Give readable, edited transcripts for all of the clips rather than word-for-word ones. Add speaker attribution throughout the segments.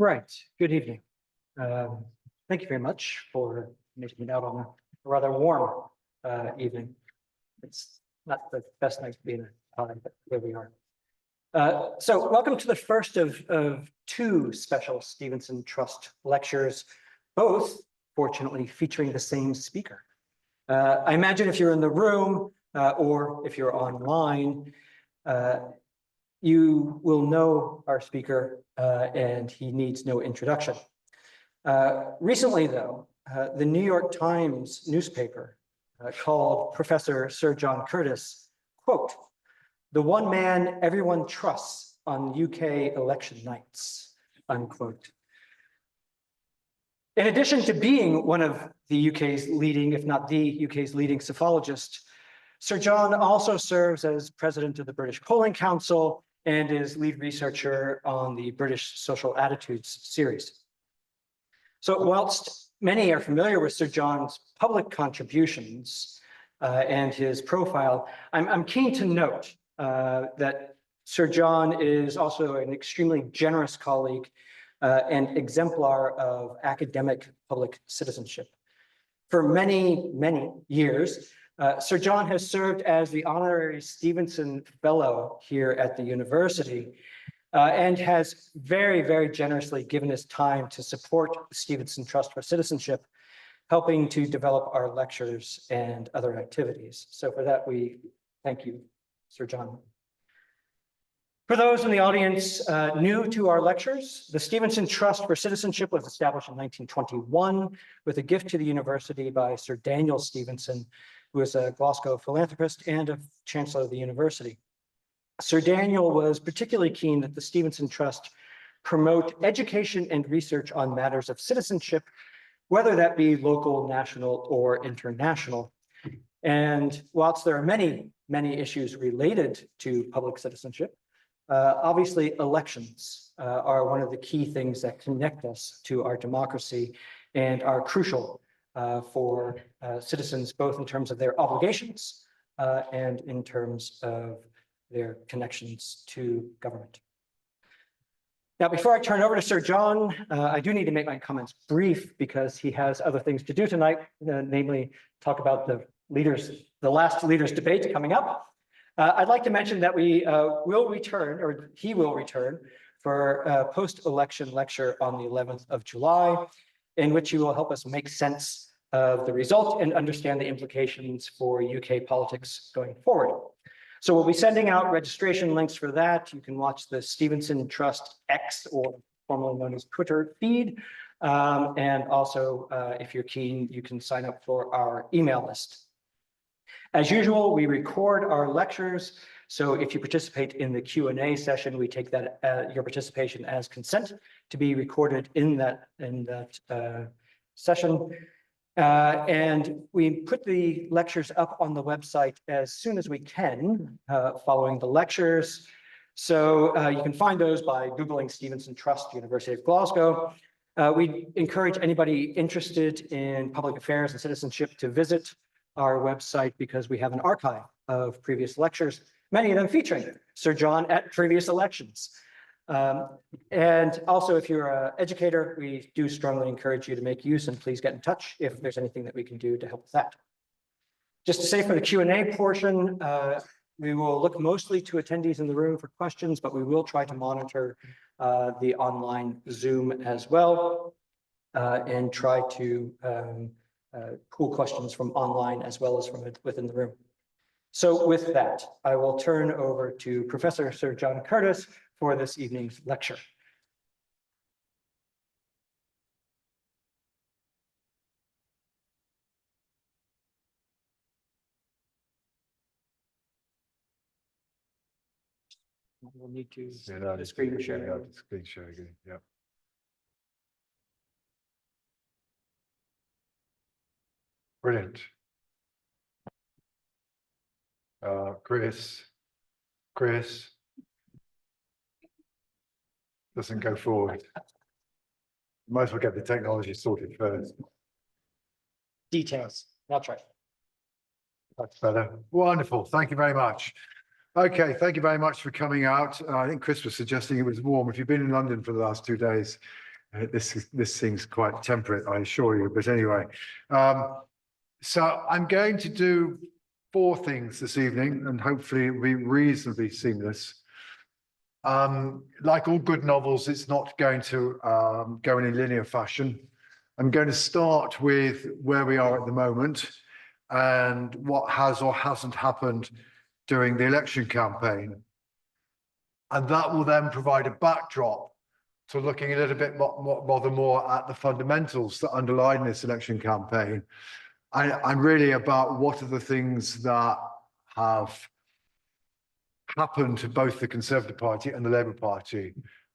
Speaker 1: Right. Good evening. Thank you very much for making it out on a rather warm evening. It's not the best night to be in a time, but here we are. So welcome to the first of two special Stevenson Trust lectures, both fortunately featuring the same speaker. I imagine if you're in the room or if you're online, you will know our speaker and he needs no introduction. Recently, though, the New York Times newspaper called Professor Sir John Curtice, quote, "the one man everyone trusts on UK election nights," unquote. In addition to being one of the UK's leading, if not the UK's leading psephologist, Sir John also serves as president of the British Polling Council and is lead researcher on the British Social Attitudes series. So whilst many are familiar with Sir John's public contributions and his profile, I'm keen to note that Sir John is also an extremely generous colleague and exemplar of academic public citizenship. For many, many years, Sir John has served as the honorary Stevenson Fellow here at the university and has very, very generously given his time to support the Stevenson Trust for Citizenship, helping to develop our lectures and other activities. So for that, we thank you, Sir John. For those in the audience new to our lectures, the Stevenson Trust for Citizenship was established in 1921 with a gift to the university by Sir Daniel Stevenson, who is a Glasgow philanthropist and a chancellor of the university. Sir Daniel was particularly keen that the Stevenson Trust promote education and research on matters of citizenship, whether that be local, national, or international. And whilst there are many, many issues related to public citizenship, obviously elections are one of the key things that connect us to our democracy and are crucial for citizens, both in terms of their obligations and in terms of their connections to government. Now, before I turn over to Sir John, I do need to make my comments brief because he has other things to do tonight, namely talk about the last leaders debate coming up. I'd like to mention that we will return, or he will return, for a post-election lecture on the 11th of July, in which he will help us make sense of the result and understand the implications for UK politics going forward. So we'll be sending out registration links for that. You can watch the Stevenson Trust X, or formerly known as Twitter feed. And also, if you're keen, you can sign up for our email list. As usual, we record our lectures. So if you participate in the Q&A session, we take that your participation as consent to be recorded in that session. And we put the lectures up on the website as soon as we can following the lectures. So you can find those by Googling Stevenson Trust, University of Glasgow. We encourage anybody interested in public affairs and citizenship to visit our website because we have an archive of previous lectures, many of them featuring Sir John at previous elections. And also, if you're an educator, we do strongly encourage you to make use, and please get in touch if there's anything that we can do to help with that. Just to say for the Q&A portion, we will look mostly to attendees in the room for questions, but we will try to monitor the online Zoom as well and try to pool questions from online as well as from within the room. So with that, I will turn over to Professor Sir John Curtice for this evening's lecture. We'll need to the screen share.
Speaker 2: Yeah, the screen share again. Yeah. Brilliant. Chris doesn't go forward. Might as well get the technology sorted first.
Speaker 1: Details. That's right.
Speaker 2: That's better. Wonderful. Thank you very much. Okay, thank you very much for coming out. I think Chris was suggesting it was warm. If you've been in London for the last 2 days, This seems quite temperate, I assure you, but anyway. So I'm going to do 4 things this evening, and hopefully it'll be reasonably seamless. Like all good novels, it's not going to go in a linear fashion. I'm going to start with where we are at the moment and what has or hasn't happened during the election campaign. And that will then provide a backdrop to looking a little bit more at the fundamentals that underlie this election campaign. And really about what are the things that have happened to both the Conservative Party and the Labour Party,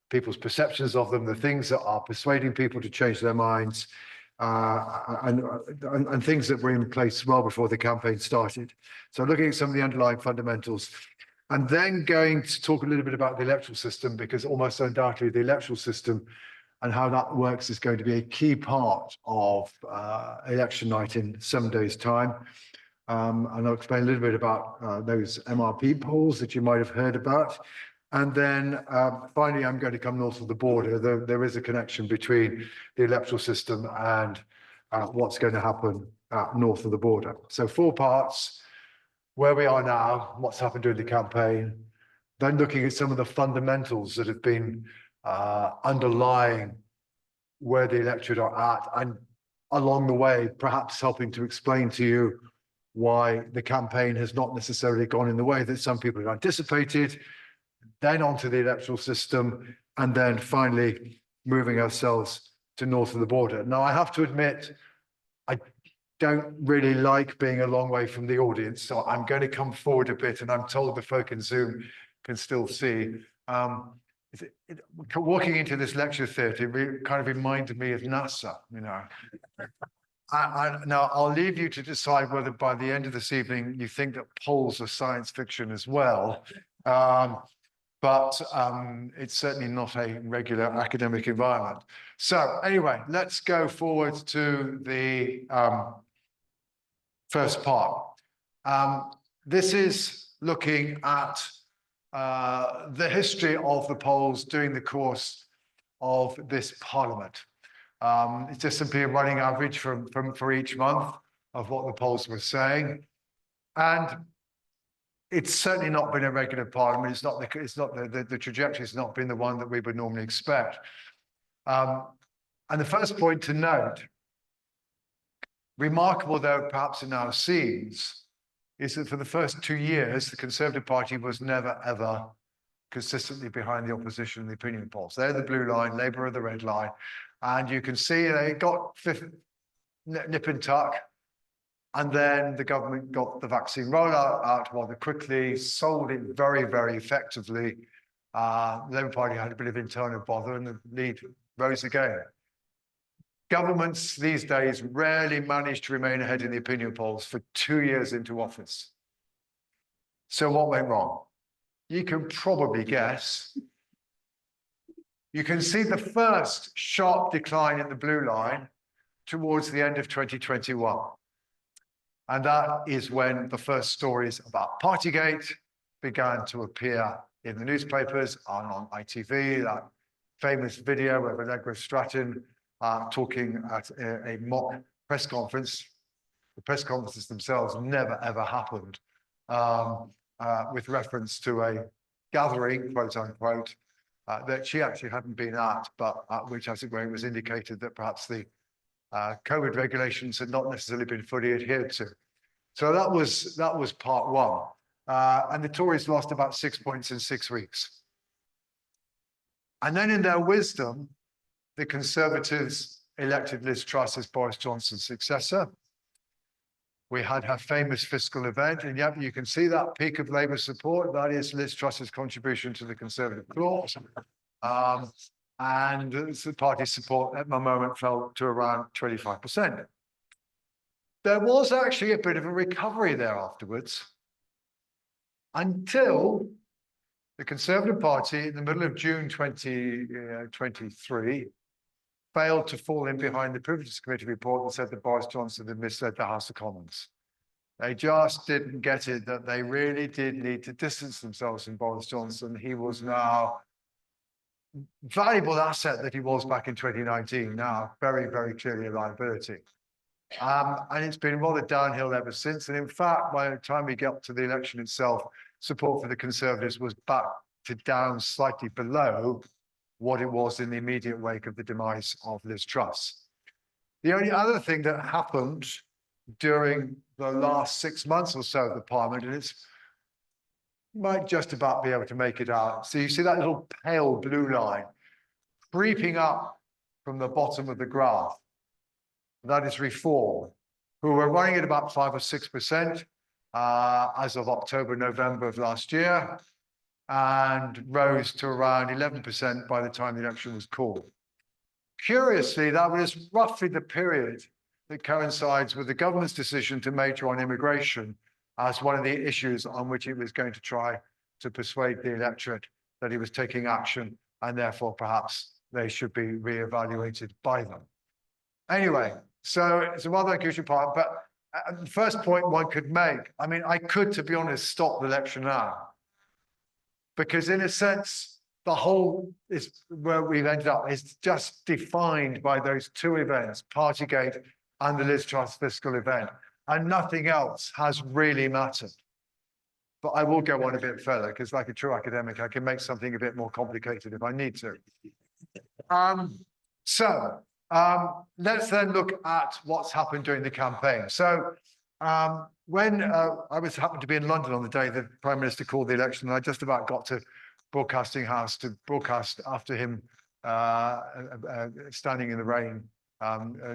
Speaker 2: people's perceptions of them, the things that are persuading people to change their minds, and things that were in place well before the campaign started. So looking at some of the underlying fundamentals, and then going to talk a little bit about the electoral system, because almost undoubtedly the electoral system and how that works is going to be a key part of election night in 7 days' time. And I'll explain a little bit about those MRP polls that you might have heard about. And then finally, I'm going to come north of the border. There is a connection between the electoral system and what's going to happen north of the border. So 4 parts: where we are now, what's happened during the campaign, then looking at some of the fundamentals that have been underlying where the electorate are at, and along the way, perhaps helping to explain to you why the campaign has not necessarily gone in the way that some people had anticipated, then onto the electoral system, and then finally moving ourselves to north of the border. Now, I have to admit, I don't really like being a long way from the audience, so I'm going to come forward a bit, and I'm told the folk in Zoom can still see. Walking into this lecture theatre, it kind of reminded me of NASA, you know. Now, I'll leave you to decide whether by the end of this evening you think that polls are science fiction as well. But it's certainly not a regular academic environment. So anyway, let's go forward to the first part. This is looking at the history of the polls during the course of this parliament. It's just simply a running average for each month of what the polls were saying. And it's certainly not been a regular parliament. The trajectory has not been the one that we would normally expect. And the first point to note, remarkable though perhaps it now seems, is that for the first 2 years, the Conservative Party was never, ever consistently behind the opposition in the opinion polls. They're the blue line, Labour are the red line. And you can see they got nip and tuck. And then the government got the vaccine rollout out rather quickly, sold it very, very effectively. The Labour Party had a bit of internal bother and the lead rose again. Governments these days rarely manage to remain ahead in the opinion polls for 2 years into office. So what went wrong? You can probably guess. You can see the first sharp decline in the blue line towards the end of 2021. And that is when the first stories about Partygate began to appear in the newspapers and on ITV, that famous video of Allegra Stratton talking at a mock press conference. The press conferences themselves never, ever happened, with reference to a gathering, quote unquote, that she actually hadn't been at, but which, as it were, was indicated that perhaps the COVID regulations had not necessarily been fully adhered to. So that was part one. And the Tories lost about 6 points in 6 weeks. And then in their wisdom, the Conservatives elected Liz Truss as Boris Johnson's successor. We had her famous fiscal event, and yep, you can see that peak of Labour support. That is Liz Truss's contribution to the Conservative cause. And the party's support at the moment fell to around 25%. There was actually a bit of a recovery there afterwards, until the Conservative Party in the middle of June 2023 failed to fall in behind the Privileges Committee report that said that Boris Johnson had misled the House of Commons. They just didn't get it that they really did need to distance themselves from Boris Johnson. He was now valuable asset that he was back in 2019, now very, very clearly a liability. And it's been rather downhill ever since. And in fact, by the time we got to the election itself, support for the Conservatives was back to down slightly below what it was in the immediate wake of the demise of Liz Truss. The only other thing that happened during the last 6 months or so of the Parliament, and it's might just about be able to make it out. So you see that little pale blue line creeping up from the bottom of the graph. That is Reform, who were running at about 5 or 6% as of October, November of last year, and rose to around 11% by the time the election was called. Curiously, that was roughly the period that coincides with the government's decision to major on immigration as one of the issues on which it was going to try to persuade the electorate that he was taking action, and therefore perhaps they should be reevaluated by them. Anyway, so it's a rather unusual part, but the first point one could make, I mean, I could, to be honest, stop the election now. Because in a sense, the whole is where we've ended up is just defined by those two events, Partygate and the Liz Truss fiscal event, and nothing else has really mattered. But I will go on a bit further, because like a true academic, I can make something a bit more complicated if I need to. Let's then look at what's happened during the campaign. So when I happened to be in London on the day the Prime Minister called the election, and I just about got to Broadcasting House to broadcast after him standing in the rain,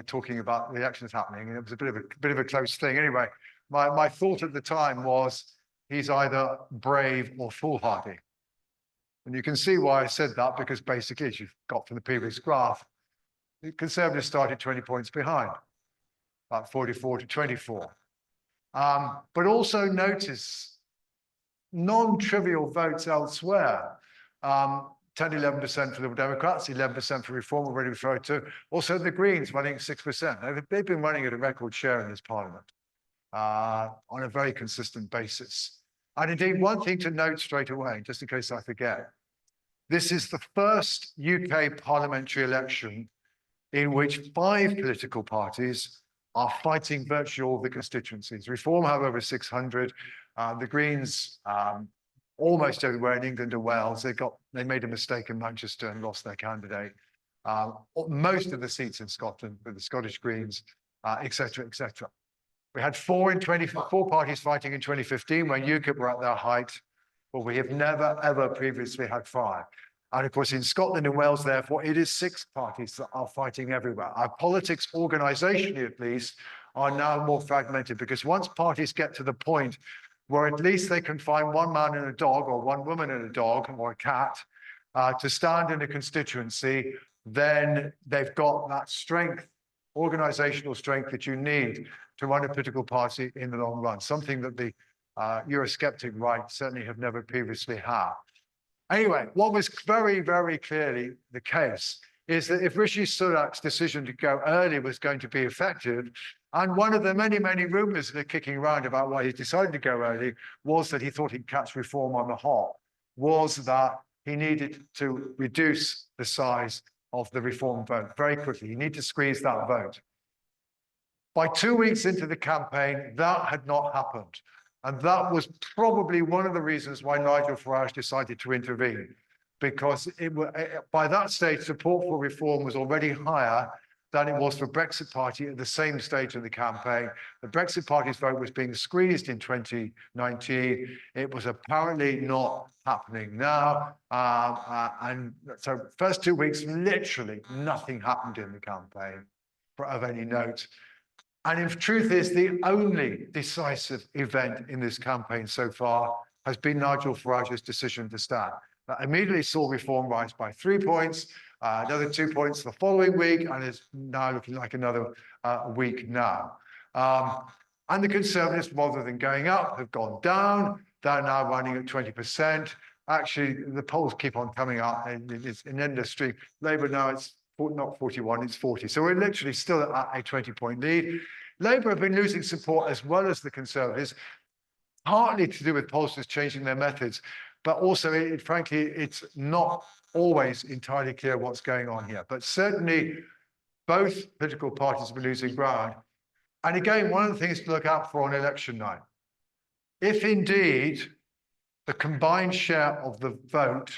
Speaker 2: talking about the elections happening, and it was a bit of a close thing. Anyway, my thought at the time was he's either brave or foolhardy, and you can see why I said that, because basically, as you've got from the previous graph, the Conservatives started 20 points behind, about 44 to 24. But also notice non-trivial votes elsewhere. 10-11% for Liberal Democrats, 11% for Reform, already referred to. Also the Greens running 6%. They've been running at a record share in this Parliament on a very consistent basis. And indeed, one thing to note straight away, just in case I forget, this is the first UK parliamentary election in which 5 political parties are fighting virtually all the constituencies. Reform have over 600. The Greens, almost everywhere in England and Wales. They made a mistake in Manchester and lost their candidate. Most of the seats in Scotland with the Scottish Greens, et cetera, et cetera. We had 4 parties fighting in 2015 when UKIP were at their height, but we have never, ever previously had 5. And of course, in Scotland and Wales, therefore, it is 6 parties that are fighting everywhere. Our politics, organisationally at least, are now more fragmented, because once parties get to the point where at least they can find one man and a dog, or one woman and a dog, or a cat, to stand in a constituency, then they've got that strength, organisational strength that you need to run a political party in the long run, something that the Eurosceptic right certainly have never previously had. Anyway, what was very, very clearly the case is that if Rishi Sunak's decision to go early was going to be effective, and one of the many, many rumours that are kicking around about why he decided to go early was that he thought he'd catch Reform on the hop, was that he needed to reduce the size of the Reform vote very quickly. You need to squeeze that vote. By 2 weeks into the campaign, that had not happened. And that was probably one of the reasons why Nigel Farage decided to intervene, because by that stage, support for Reform was already higher than it was for Brexit Party at the same stage of the campaign. The Brexit Party's vote was being squeezed in 2019. It was apparently not happening now. And so first 2 weeks, literally nothing happened in the campaign of any note. And in truth is, the only decisive event in this campaign so far has been Nigel Farage's decision to stand. That immediately saw Reform rise by 3 points, another 2 points the following week, and is now looking like another week now. And the Conservatives, rather than going up, have gone down. They're now running at 20%. Actually, the polls keep on coming up, and it's an endless stream. Labour now, it's not 41, it's 40. So we're literally still at a 20-point lead. Labour have been losing support as well as the Conservatives, partly to do with pollsters changing their methods, but also, frankly, it's not always entirely clear what's going on here. But certainly, both political parties were losing ground. And again, one of the things to look out for on election night, if indeed the combined share of the vote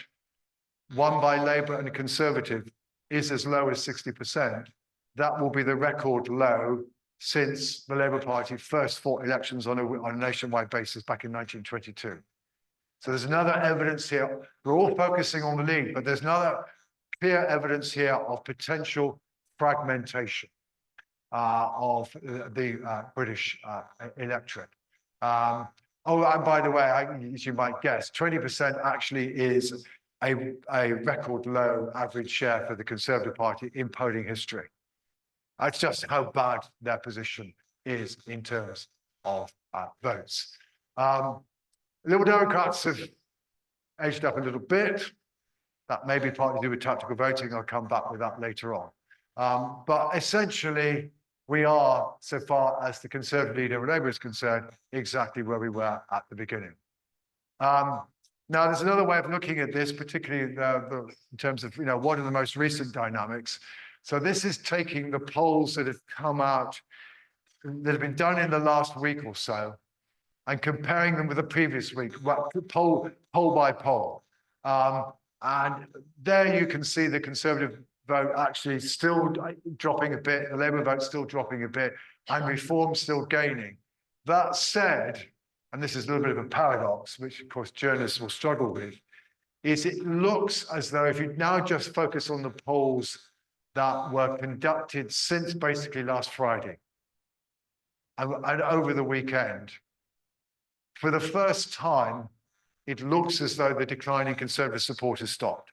Speaker 2: won by Labour and the Conservative is as low as 60%, that will be the record low since the Labour Party first fought elections on a nationwide basis back in 1922. So there's another evidence here. We're all focusing on the League, but there's another clear evidence here of potential fragmentation of the British electorate. Oh, and by the way, as you might guess, 20% actually is a record low average share for the Conservative Party in polling history. That's just how bad their position is in terms of votes. Liberal Democrats have edged up a little bit. That may be partly to do with tactical voting. I'll come back with that later on. But essentially, we are, so far as the Conservative leader of Labour is concerned, exactly where we were at the beginning. Now, there's another way of looking at this, particularly in terms of, what are the most recent dynamics. So this is taking the polls that have come out, that have been done in the last week or so, and comparing them with the previous week, poll by poll. And there you can see the Conservative vote actually still dropping a bit, the Labour vote still dropping a bit, and Reform still gaining. That said, and this is a little bit of a paradox, which of course journalists will struggle with, is it looks as though if you now just focus on the polls that were conducted since basically last Friday and over the weekend, for the first time, it looks as though the decline in Conservative support has stopped.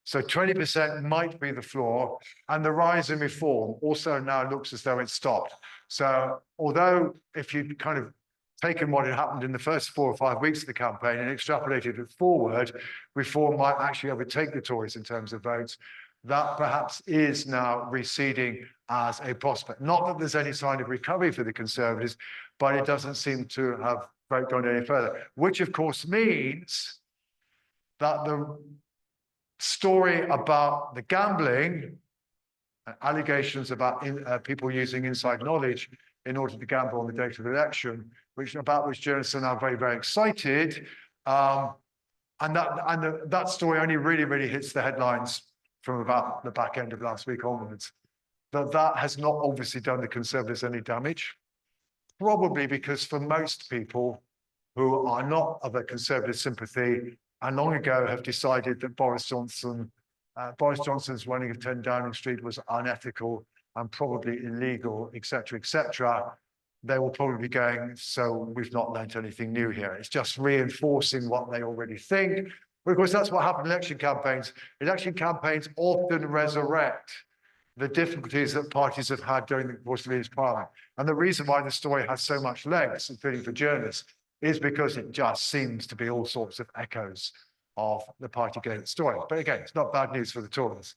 Speaker 2: So 20% might be the floor, and the rise in Reform also now looks as though it's stopped. So although if you'd kind of taken what had happened in the first 4 or 5 weeks of the campaign and extrapolated it forward, Reform might actually overtake the Tories in terms of votes. That perhaps is now receding as a prospect. Not that there's any sign of recovery for the Conservatives, but it doesn't seem to have gone any further, which of course means that the story about the gambling, allegations about people using inside knowledge in order to gamble on the date of the election, about which journalists are now very, very excited, and that story only really hits the headlines from about the back end of last week onwards. That has not obviously done the Conservatives any damage, probably because for most people who are not of a Conservative sympathy and long ago have decided that Boris Johnson's running of 10 Downing Street was unethical and probably illegal, etc., they will probably be going, so we've not learned anything new here. It's just reinforcing what they already think. But of course, that's what happened in election campaigns. Election campaigns often resurrect the difficulties that parties have had during the course of these parliament. And the reason why the story has so much legs, including for journalists, is because it just seems to be all sorts of echoes of the Partygate story. But again, it's not bad news for the Tories.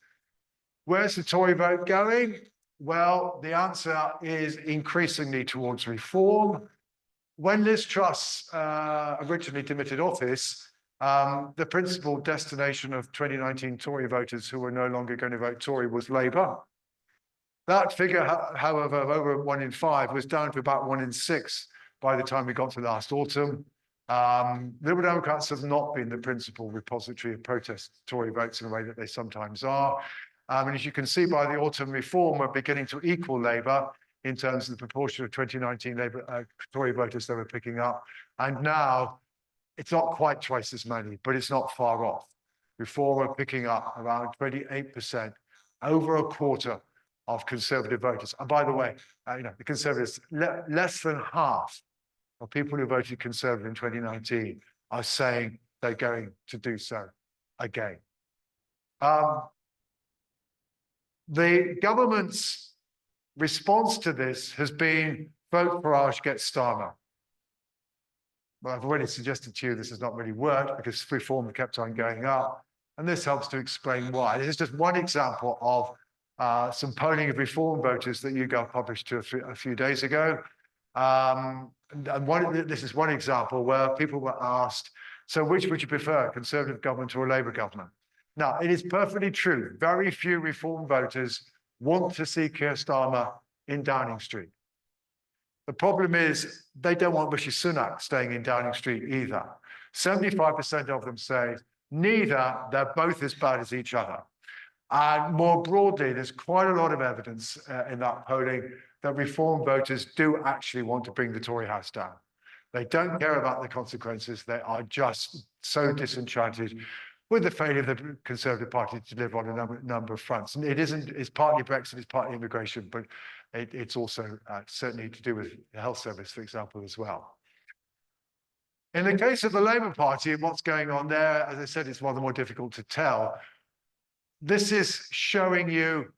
Speaker 2: Where's the Tory vote going? Well, the answer is increasingly towards Reform. When Liz Truss originally demitted office, the principal destination of 2019 Tory voters who were no longer going to vote Tory was Labour. That figure, however, of over 1 in 5 was down to about 1 in 6 by the time we got to last autumn. Liberal Democrats have not been the principal repository of protest Tory votes in a way that they sometimes are. And as you can see by the autumn Reform, we're beginning to equal Labour in terms of the proportion of 2019 Labour Tory voters that we're picking up. And now it's not quite twice as many, but it's not far off. Reform are picking up around 28%, over a quarter of Conservative voters. And by the way, the Conservatives, less than half of people who voted Conservative in 2019 are saying they're going to do so again. The government's response to this has been vote Farage, get Starmer. Well, I've already suggested to you this has not really worked because Reform kept on going up. And this helps to explain why. This is just one example of some polling of Reform voters that YouGov published a few days ago. And this is one example where people were asked So which would you prefer, a Conservative government or a Labour government? Now, it is perfectly true. Very few Reform voters want to see Keir Starmer in Downing Street. The problem is they don't want Rishi Sunak staying in Downing Street either. 75% of them say neither, they're both as bad as each other. And more broadly, there's quite a lot of evidence in that polling that Reform voters do actually want to bring the Tory house down. They don't care about the consequences. They are just so disenchanted with the failure of the Conservative Party to deliver on a number of fronts. And it's partly Brexit, it's partly immigration, but it's also certainly to do with the health service, for example, as well. In the case of the Labour Party and what's going on there, as I said, it's rather more difficult to tell. This is showing you,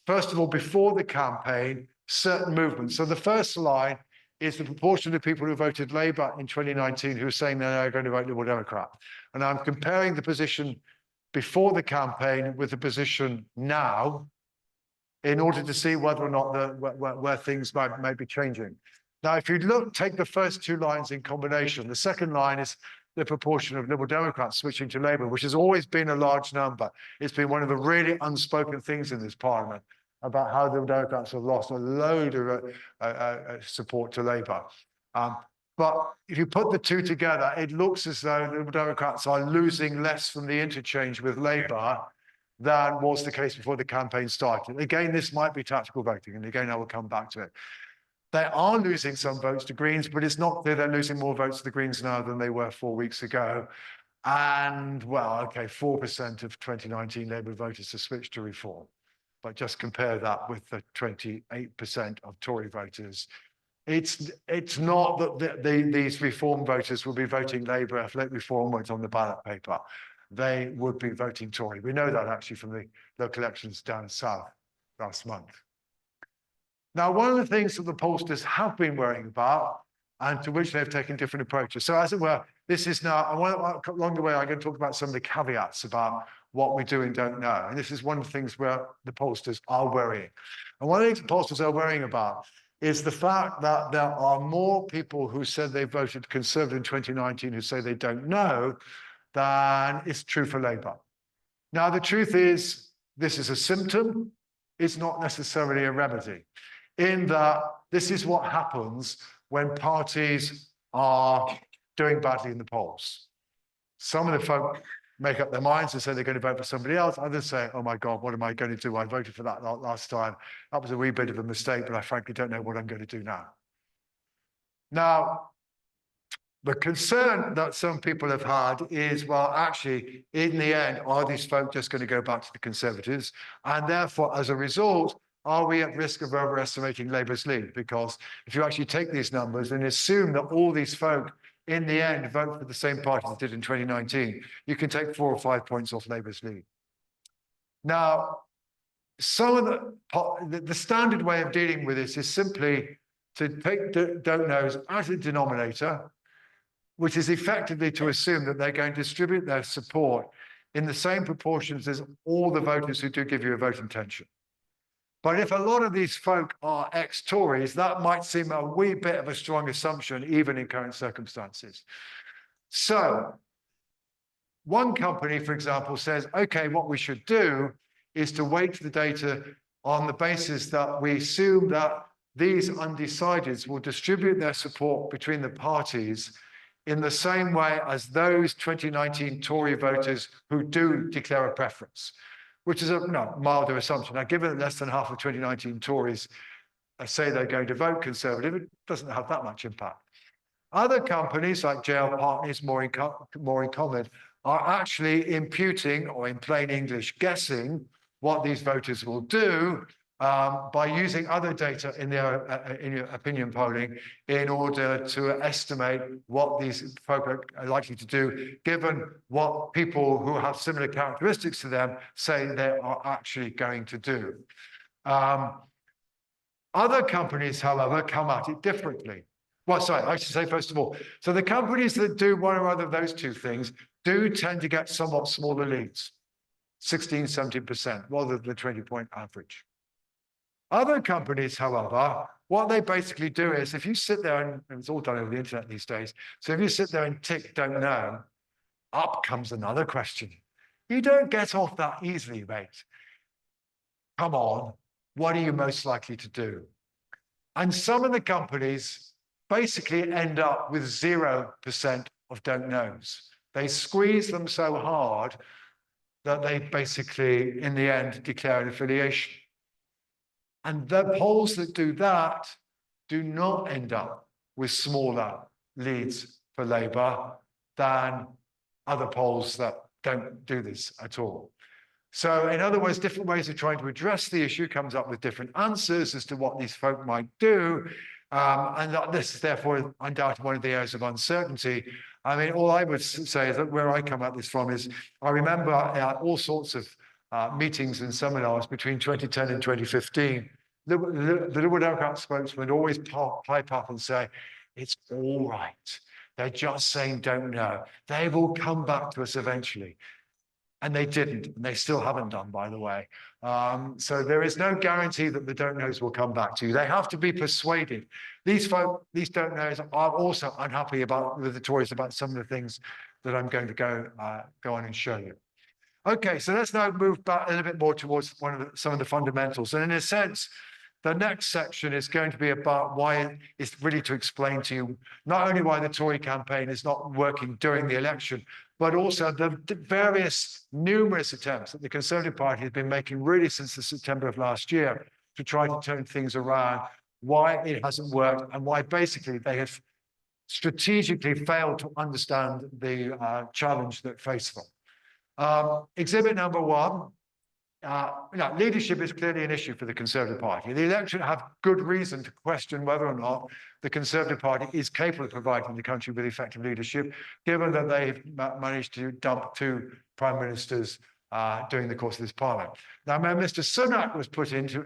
Speaker 2: first of all, before the campaign, certain movements. So the first line is the proportion of people who voted Labour in 2019 who are saying they're going to vote Liberal Democrat. And I'm comparing the position before the campaign with the position now in order to see whether or not where things might be changing. Now, if you take the first two lines in combination, the second line is the proportion of Liberal Democrats switching to Labour, which has always been a large number. It's been one of the really unspoken things in this Parliament about how the Democrats have lost a load of support to Labour. But if you put the two together, it looks as though the Liberal Democrats are losing less from the interchange with Labour than was the case before the campaign started. Again, this might be tactical voting, and again, I will come back to it. They are losing some votes to Greens, but it's not clear they're losing more votes to the Greens now than they were 4 weeks ago. And, well, okay, 4% of 2019 Labour voters have switched to Reform. But just compare that with the 28% of Tory voters. It's not that these Reform voters will be voting Labour if Reform went on the ballot paper. They would be voting Tory. We know that actually from the local elections down south last month. Now, one of the things that the pollsters have been worrying about, and to which they've taken different approaches. So as it were, this is now, along the way, I'm going to talk about some of the caveats about what we do and don't know. And this is one of the things where the pollsters are worrying. And one of the things the pollsters are worrying about is the fact that there are more people who said they voted Conservative in 2019 who say they don't know than is true for Labour. Now, the truth is, this is a symptom. It's not necessarily a remedy, in that this is what happens when parties are doing badly in the polls. Some of the folk make up their minds and say they're going to vote for somebody else. Others say, oh my God, what am I going to do? I voted for that last time. That was a wee bit of a mistake, but I frankly don't know what I'm going to do now. Now, the concern that some people have had is, well, actually, in the end, are these folk just going to go back to the Conservatives? And therefore, as a result, are we at risk of overestimating Labour's lead? Because if you actually take these numbers and assume that all these folk in the end vote for the same party that did in 2019, you can take 4 or 5 points off Labour's lead. Now, some of the standard way of dealing with this is simply to take don't knows as a denominator, which is effectively to assume that they're going to distribute their support in the same proportions as all the voters who do give you a vote intention. But if a lot of these folk are ex-Tories, that might seem a wee bit of a strong assumption, even in current circumstances. So one company, for example, says, okay, what we should do is to weight the data on the basis that we assume that these undecideds will distribute their support between the parties in the same way as those 2019 Tory voters who do declare a preference, which is a milder assumption. Now, given that less than half of 2019 Tories say they're going to vote Conservative, it doesn't have that much impact. Other companies like JL Partners, more in common, are actually imputing, or in plain English, guessing what these voters will do by using other data in their opinion polling in order to estimate what these folk are likely to do, given what people who have similar characteristics to them say they are actually going to do. Other companies, however, come at it differently. Well, sorry, I should say first of all, so the companies that do one or other of those two things do tend to get somewhat smaller leads, 16, 17%, rather than the 20-point average. Other companies, however, what they basically do is if you sit there and it's all done over the internet these days. So if you sit there and tick don't know, up comes another question. You don't get off that easily, mate. Come on, what are you most likely to do? And some of the companies basically end up with 0% of don't knows. They squeeze them so hard that they basically, in the end, declare an affiliation. And the polls that do that do not end up with smaller leads for Labour than other polls that don't do this at all. So in other words, different ways of trying to address the issue comes up with different answers as to what these folk might do. And this is therefore undoubtedly one of the areas of uncertainty. I mean, all I would say is that where I come at this from is I remember all sorts of meetings and seminars between 2010 and 2015. The Liberal Democrat spokesman always pipe up and say, it's all right. They're just saying don't know. They will come back to us eventually. And they didn't, and they still haven't done, by the way. So there is no guarantee that the don't knows will come back to you. They have to be persuaded. These don't knows are also unhappy with the Tories about some of the things that I'm going to go on and show you. Okay, so let's now move back a little bit more towards some of the fundamentals. And in a sense, the next section is going to be about why it's really to explain to you not only why the Tory campaign is not working during the election, but also the various numerous attempts that the Conservative Party has been making really since the September of last year to try to turn things around, why it hasn't worked, and why basically they have strategically failed to understand the challenge that faced them. Exhibit number one. Leadership is clearly an issue for the Conservative Party. The election have good reason to question whether or not the Conservative Party is capable of providing the country with effective leadership, given that they've managed to dump 2 prime ministers during the course of this parliament. Now, when Mr. Sunak was put into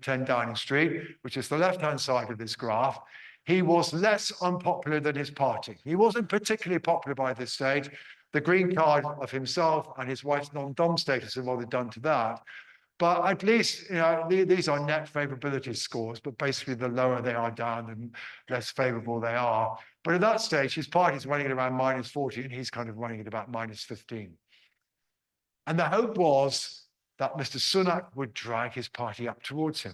Speaker 2: 10 Downing Street, which is the left-hand side of this graph, he was less unpopular than his party. He wasn't particularly popular by this stage. The green card of himself and his wife's non-dom status have already done to that. But at least, these are net favorability scores, but basically the lower they are down, the less favorable they are. But at that stage, his party's running at around -40, and he's kind of running at about -15. And the hope was that Mr. Sunak would drag his party up towards him.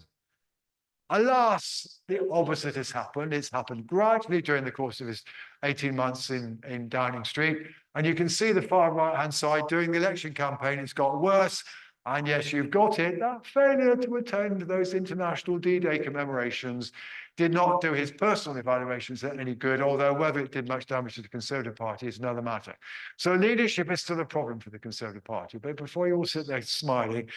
Speaker 2: Alas, the opposite has happened. It's happened gradually during the course of his 18 months in Downing Street. And you can see the far right-hand side during the election campaign, it's got worse. And yes, you've got it. That failure to attend those international D-Day commemorations did not do his personal evaluations any good, although whether it did much damage to the Conservative Party is another matter. So leadership is still a problem for the Conservative Party. But before you all sit there smiling,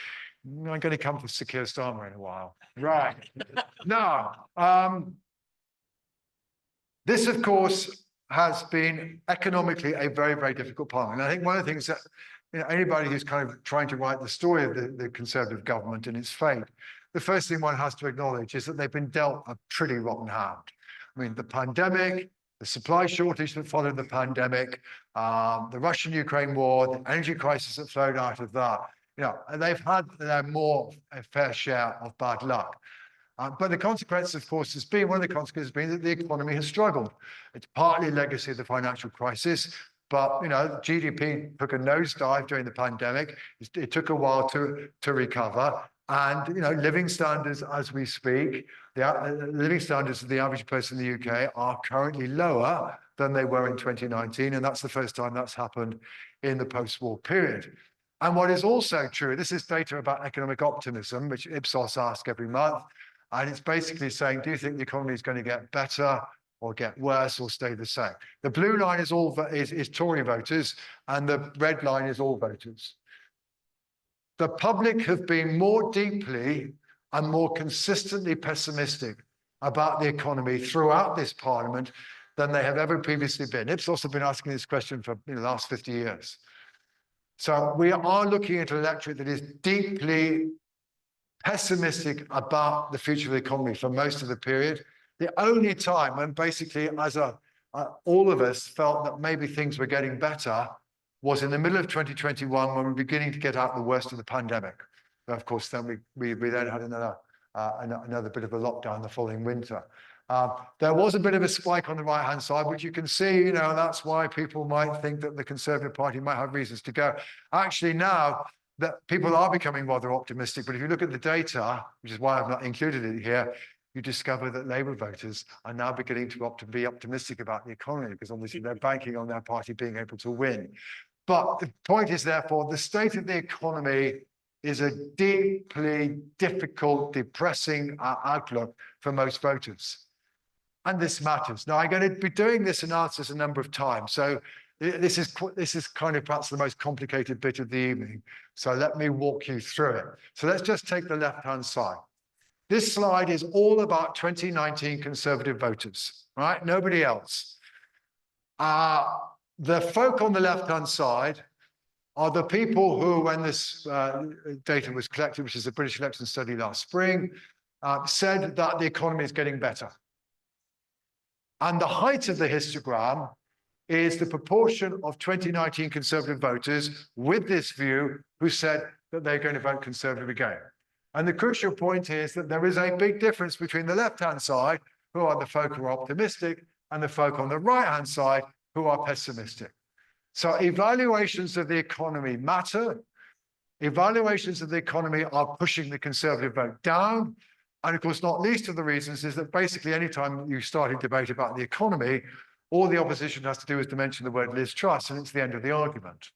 Speaker 2: I'm going to come to Sir Keir Starmer in a while. Right. Now, this, of course, has been economically a very, very difficult parliament. And I think one of the things that anybody who's kind of trying to write the story of the Conservative government and its fate, the first thing one has to acknowledge is that they've been dealt a pretty rotten hand. I mean, the pandemic, the supply shortage that followed the pandemic, the Russian-Ukraine war, the energy crisis that flowed out of that. They've had a fair share of bad luck. But the consequence, of course, one of the consequences has been that the economy has struggled. It's partly legacy of the financial crisis, but GDP took a nosedive during the pandemic. It took a while to recover. And living standards as we speak, the living standards of the average person in the UK are currently lower than they were in 2019. And that's the first time that's happened in the post-war period. And what is also true, this is data about economic optimism, which Ipsos asks every month. And it's basically saying, do you think the economy is going to get better or get worse or stay the same? The blue line is Tory voters, and the red line is all voters. The public have been more deeply and more consistently pessimistic about the economy throughout this parliament than they have ever previously been. Ipsos have been asking this question for the last 50 years. So we are looking at an electorate that is deeply pessimistic about the future of the economy for most of the period. The only time when basically all of us felt that maybe things were getting better was in the middle of 2021 when we were beginning to get out the worst of the pandemic. And of course, then we then had another bit of a lockdown the following winter. There was a bit of a spike on the right-hand side, which you can see, you know, that's why people might think that the Conservative Party might have reasons to go. Actually, now that people are becoming rather optimistic, but if you look at the data, which is why I've not included it here, you discover that Labour voters are now beginning to be optimistic about the economy, because obviously they're banking on their party being able to win. But the point is, therefore, the state of the economy is a deeply difficult, depressing outlook for most voters. And this matters. Now, I'm going to be doing this analysis a number of times. So this is kind of perhaps the most complicated bit of the evening. So let me walk you through it. So let's just take the left-hand side. This slide is all about 2019 Conservative voters, right? Nobody else. The folk on the left-hand side are the people who, when this data was collected, which is the British election study last spring, said that the economy is getting better. And the height of the histogram is the proportion of 2019 Conservative voters with this view who said that they're going to vote Conservative again. And the crucial point is that there is a big difference between the left-hand side, who are the folk who are optimistic, and the folk on the right-hand side who are pessimistic. So evaluations of the economy matter. Evaluations of the economy are pushing the Conservative vote down. And of course, not least of the reasons is that basically anytime you start a debate about the economy, all the opposition has to do is to mention the word Liz Truss, and it's the end of the argument.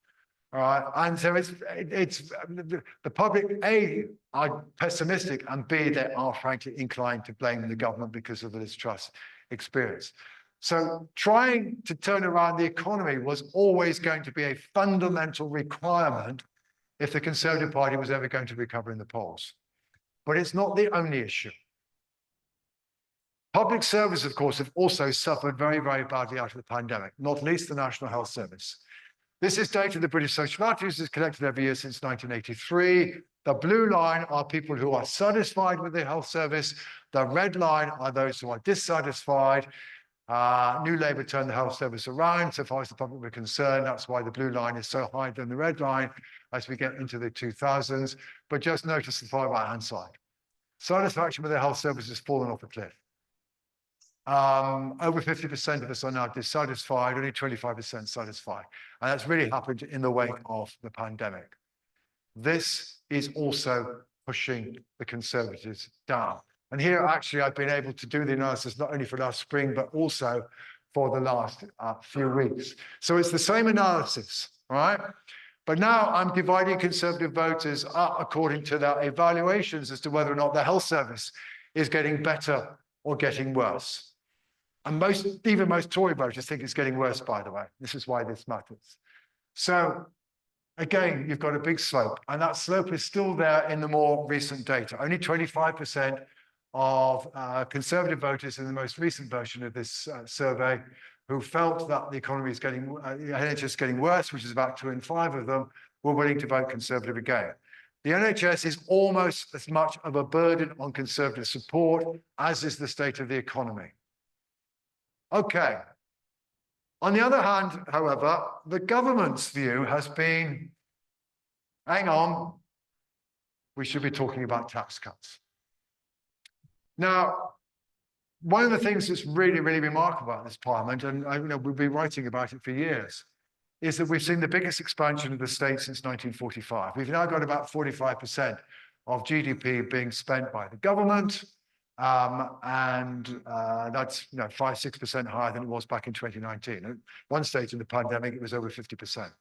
Speaker 2: All right, and so it's the public, A, are pessimistic, and B, they are frankly inclined to blame the government because of the Liz Truss experience. So trying to turn around the economy was always going to be a fundamental requirement if the Conservative Party was ever going to recover in the polls. But it's not the only issue. Public service, of course, have also suffered very, very badly out of the pandemic, not least the National Health Service. This is data the British Social Attributes has collected every year since 1983. The blue line are people who are satisfied with the health service. The red line are those who are dissatisfied. New Labour turned the health service around, so far as the public were concerned. That's why the blue line is so higher than the red line as we get into the 2000s. But just notice the far right-hand side. Satisfaction with the health service has fallen off a cliff. Over 50% of us are now dissatisfied, only 25% satisfied. And that's really happened in the wake of the pandemic. This is also pushing the Conservatives down. And here, actually, I've been able to do the analysis not only for last spring, but also for the last few weeks. So it's the same analysis, all right? But now I'm dividing Conservative voters up according to their evaluations as to whether or not the health service is getting better or getting worse. And even most Tory voters think it's getting worse, by the way. This is why this matters. So again, you've got a big slope, and that slope is still there in the more recent data. Only 25% of Conservative voters in the most recent version of this survey who felt that the economy is getting, NHS is getting worse, which is about 2 in 5 of them, were willing to vote Conservative again. The NHS is almost as much of a burden on Conservative support as is the state of the economy. Okay. On the other hand, however, the government's view has been, hang on, we should be talking about tax cuts. Now, one of the things that's really, really remarkable about this parliament, and we've been writing about it for years, is that we've seen the biggest expansion of the state since 1945. We've now got about 45% of GDP being spent by the government, and that's 5-6% higher than it was back in 2019. At one stage in the pandemic, it was over 50%.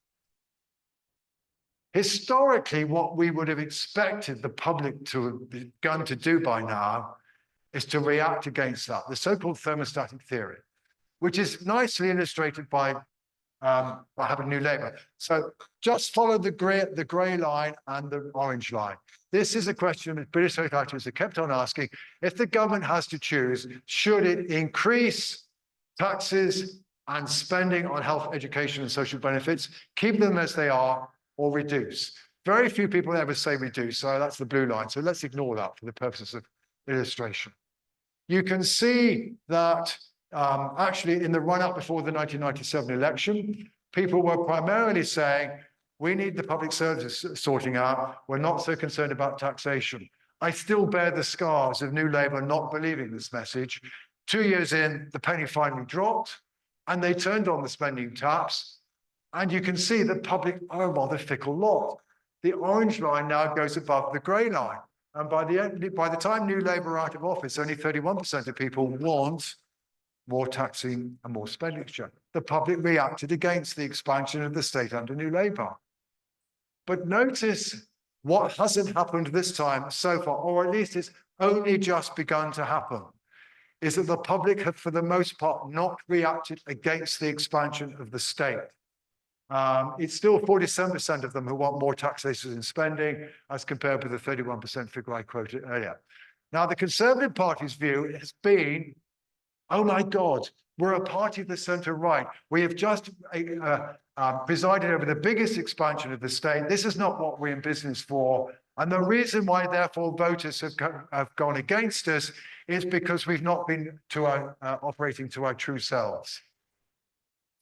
Speaker 2: Historically, what we would have expected the public to have begun to do by now is to react against that, the so-called thermostatic theory, which is nicely illustrated by having New Labour. So just follow the grey line and the orange line. This is a question that British social activists have kept on asking. If the government has to choose, should it increase taxes and spending on health, education, and social benefits, keep them as they are, or reduce? Very few people ever say reduce, so that's the blue line. So let's ignore that for the purposes of illustration. You can see that actually in the run-up before the 1997 election, people were primarily saying, we need the public services sorting out. We're not so concerned about taxation. I still bear the scars of New Labour not believing this message. 2 years in, the penny finally dropped, and they turned on the spending taps. And you can see the public are a rather fickle lot. The orange line now goes above the grey line. And by the time New Labour are out of office, only 31% of people want more taxing and more expenditure. The public reacted against the expansion of the state under New Labour. But notice what hasn't happened this time so far, or at least it's only just begun to happen, is that the public have, for the most part, not reacted against the expansion of the state. It's still 47% of them who want more taxation and spending, as compared with the 31% figure I quoted earlier. Now, the Conservative Party's view has been, oh my God, we're a party of the centre-right. We have just presided over the biggest expansion of the state. This is not what we're in business for. And the reason why, therefore, voters have gone against us is because we've not been operating to our true selves.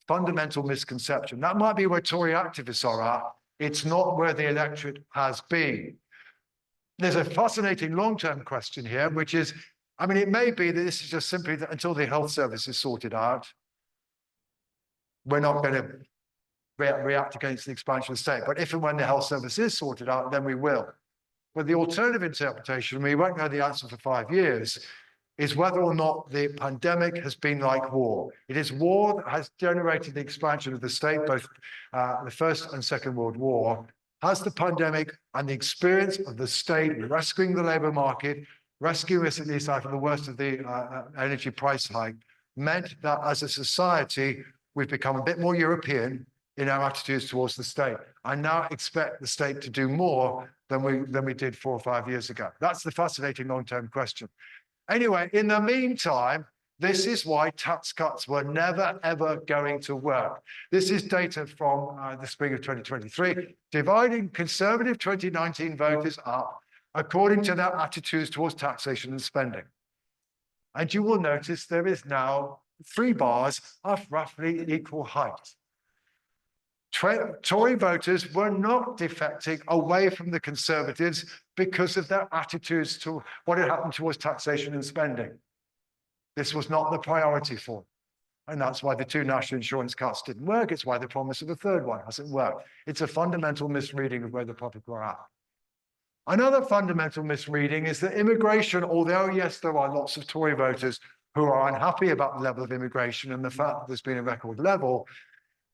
Speaker 2: Fundamental misconception. That might be where Tory activists are at. It's not where the electorate has been. There's a fascinating long-term question here, which is, I mean, it may be that this is just simply that until the health service is sorted out, we're not going to react against the expansion of the state. But if and when the health service is sorted out, then we will. But the alternative interpretation, we won't know the answer for 5 years, is whether or not the pandemic has been like war. It is war that has generated the expansion of the state, both the First and Second World War. Has the pandemic and the experience of the state rescuing the labour market, rescuing us at least out of the worst of the energy price hike, meant that as a society, we've become a bit more European in our attitudes towards the state. I now expect the state to do more than we did 4 or 5 years ago. That's the fascinating long-term question. Anyway, in the meantime, this is why tax cuts were never, ever going to work. This is data from the spring of 2023, dividing Conservative 2019 voters up according to their attitudes towards taxation and spending. And you will notice there is now 3 bars of roughly equal height. Tory voters were not defecting away from the Conservatives because of their attitudes to what had happened towards taxation and spending. This was not the priority for them. And that's why the 2 national insurance cuts didn't work. It's why the promise of a 3rd one hasn't worked. It's a fundamental misreading of where the public were at. Another fundamental misreading is that immigration, although yes, there are lots of Tory voters who are unhappy about the level of immigration and the fact that there's been a record level,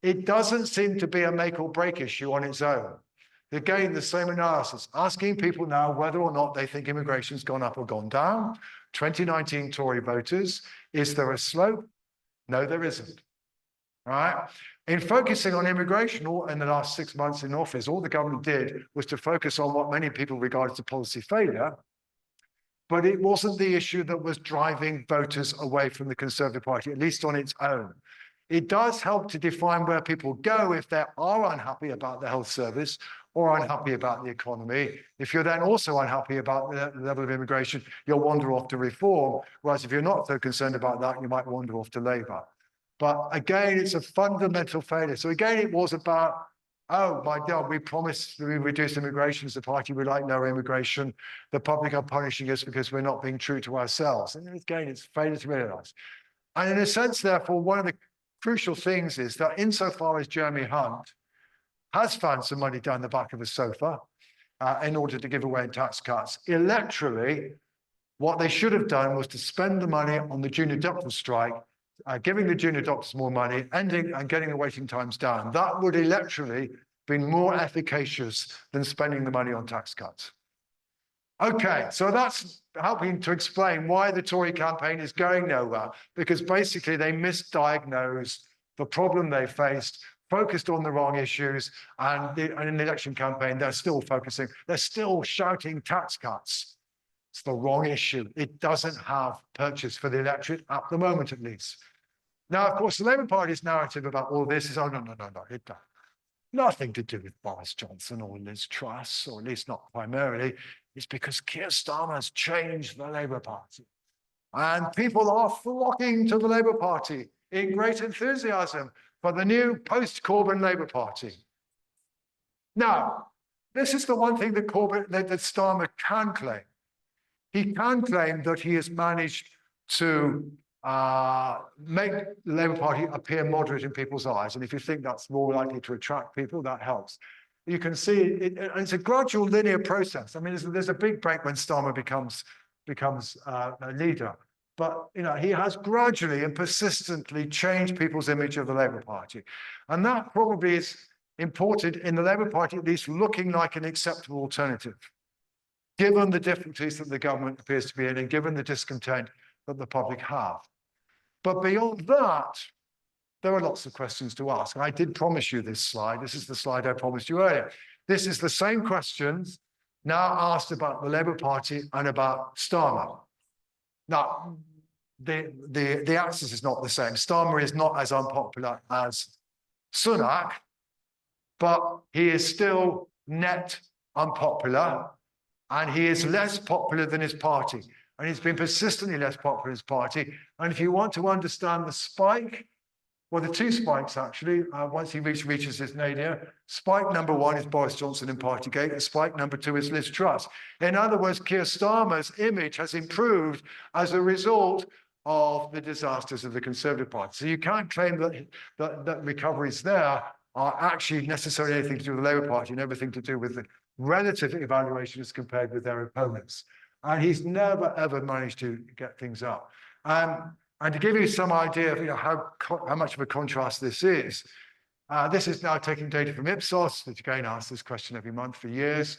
Speaker 2: it doesn't seem to be a make or break issue on its own. Again, the same analysis, asking people now whether or not they think immigration's gone up or gone down. 2019 Tory voters, is there a slope? No, there isn't. All right? In focusing on immigration in the last 6 months in office, all the government did was to focus on what many people regard as a policy failure, but it wasn't the issue that was driving voters away from the Conservative Party, at least on its own. It does help to define where people go if they are unhappy about the health service or unhappy about the economy. If you're then also unhappy about the level of immigration, you'll wander off to Reform, whereas if you're not so concerned about that, you might wander off to Labour. But again, it's a fundamental failure. So again, it was about, oh my God, we promised to reduce immigration as a party, we like no immigration. The public are punishing us because we're not being true to ourselves. And again, it's failure to realise. And in a sense, therefore, one of the crucial things is that insofar as Jeremy Hunt has found some money down the back of a sofa in order to give away in tax cuts, electorally, what they should have done was to spend the money on the junior doctor strike, giving the junior doctors more money, ending and getting the waiting times down. That would electorally been more efficacious than spending the money on tax cuts. Okay, so that's helping to explain why the Tory campaign is going nowhere, because basically they misdiagnosed the problem they faced, focused on the wrong issues, and in the election campaign, they're still shouting tax cuts. It's the wrong issue. It doesn't have purchase for the electorate at the moment, at least. Now, of course, the Labour Party's narrative about all this is, oh, no, it does. Nothing to do with Boris Johnson or Liz Truss, or at least not primarily. It's because Keir Starmer has changed the Labour Party. And people are flocking to the Labour Party in great enthusiasm for the new post-Corbyn Labour Party. Now, this is the one thing that Starmer can claim. he can claim that he has managed to make the Labour Party appear moderate in people's eyes. And if you think that's more likely to attract people, that helps. You can see it's a gradual linear process. I mean, there's a big break when Starmer becomes a leader. But he has gradually and persistently changed people's image of the Labour Party. And that probably is important in the Labour Party, at least looking like an acceptable alternative, given the difficulties that the government appears to be in and given the discontent that the public have. But beyond that, there are lots of questions to ask. And I did promise you this slide. This is the slide I promised you earlier. This is the same questions now asked about the Labour Party and about Starmer. Now, the axis is not the same. Starmer is not as unpopular as Sunak, but he is still net unpopular, and he is less popular than his party. And he's been persistently less popular than his party. And if you want to understand the spike, well, the two spikes actually, once he reaches his nadir, spike number one is Boris Johnson in Partygate, and spike number two is Liz Truss. In other words, Keir Starmer's image has improved as a result of the disasters of the Conservative Party. So you can't claim that recoveries there are actually necessarily anything to do with the Labour Party and everything to do with the relative evaluation as compared with their opponents. And he's never, ever managed to get things up. And to give you some idea of how much of a contrast this is now taking data from Ipsos, which again asks this question every month for years.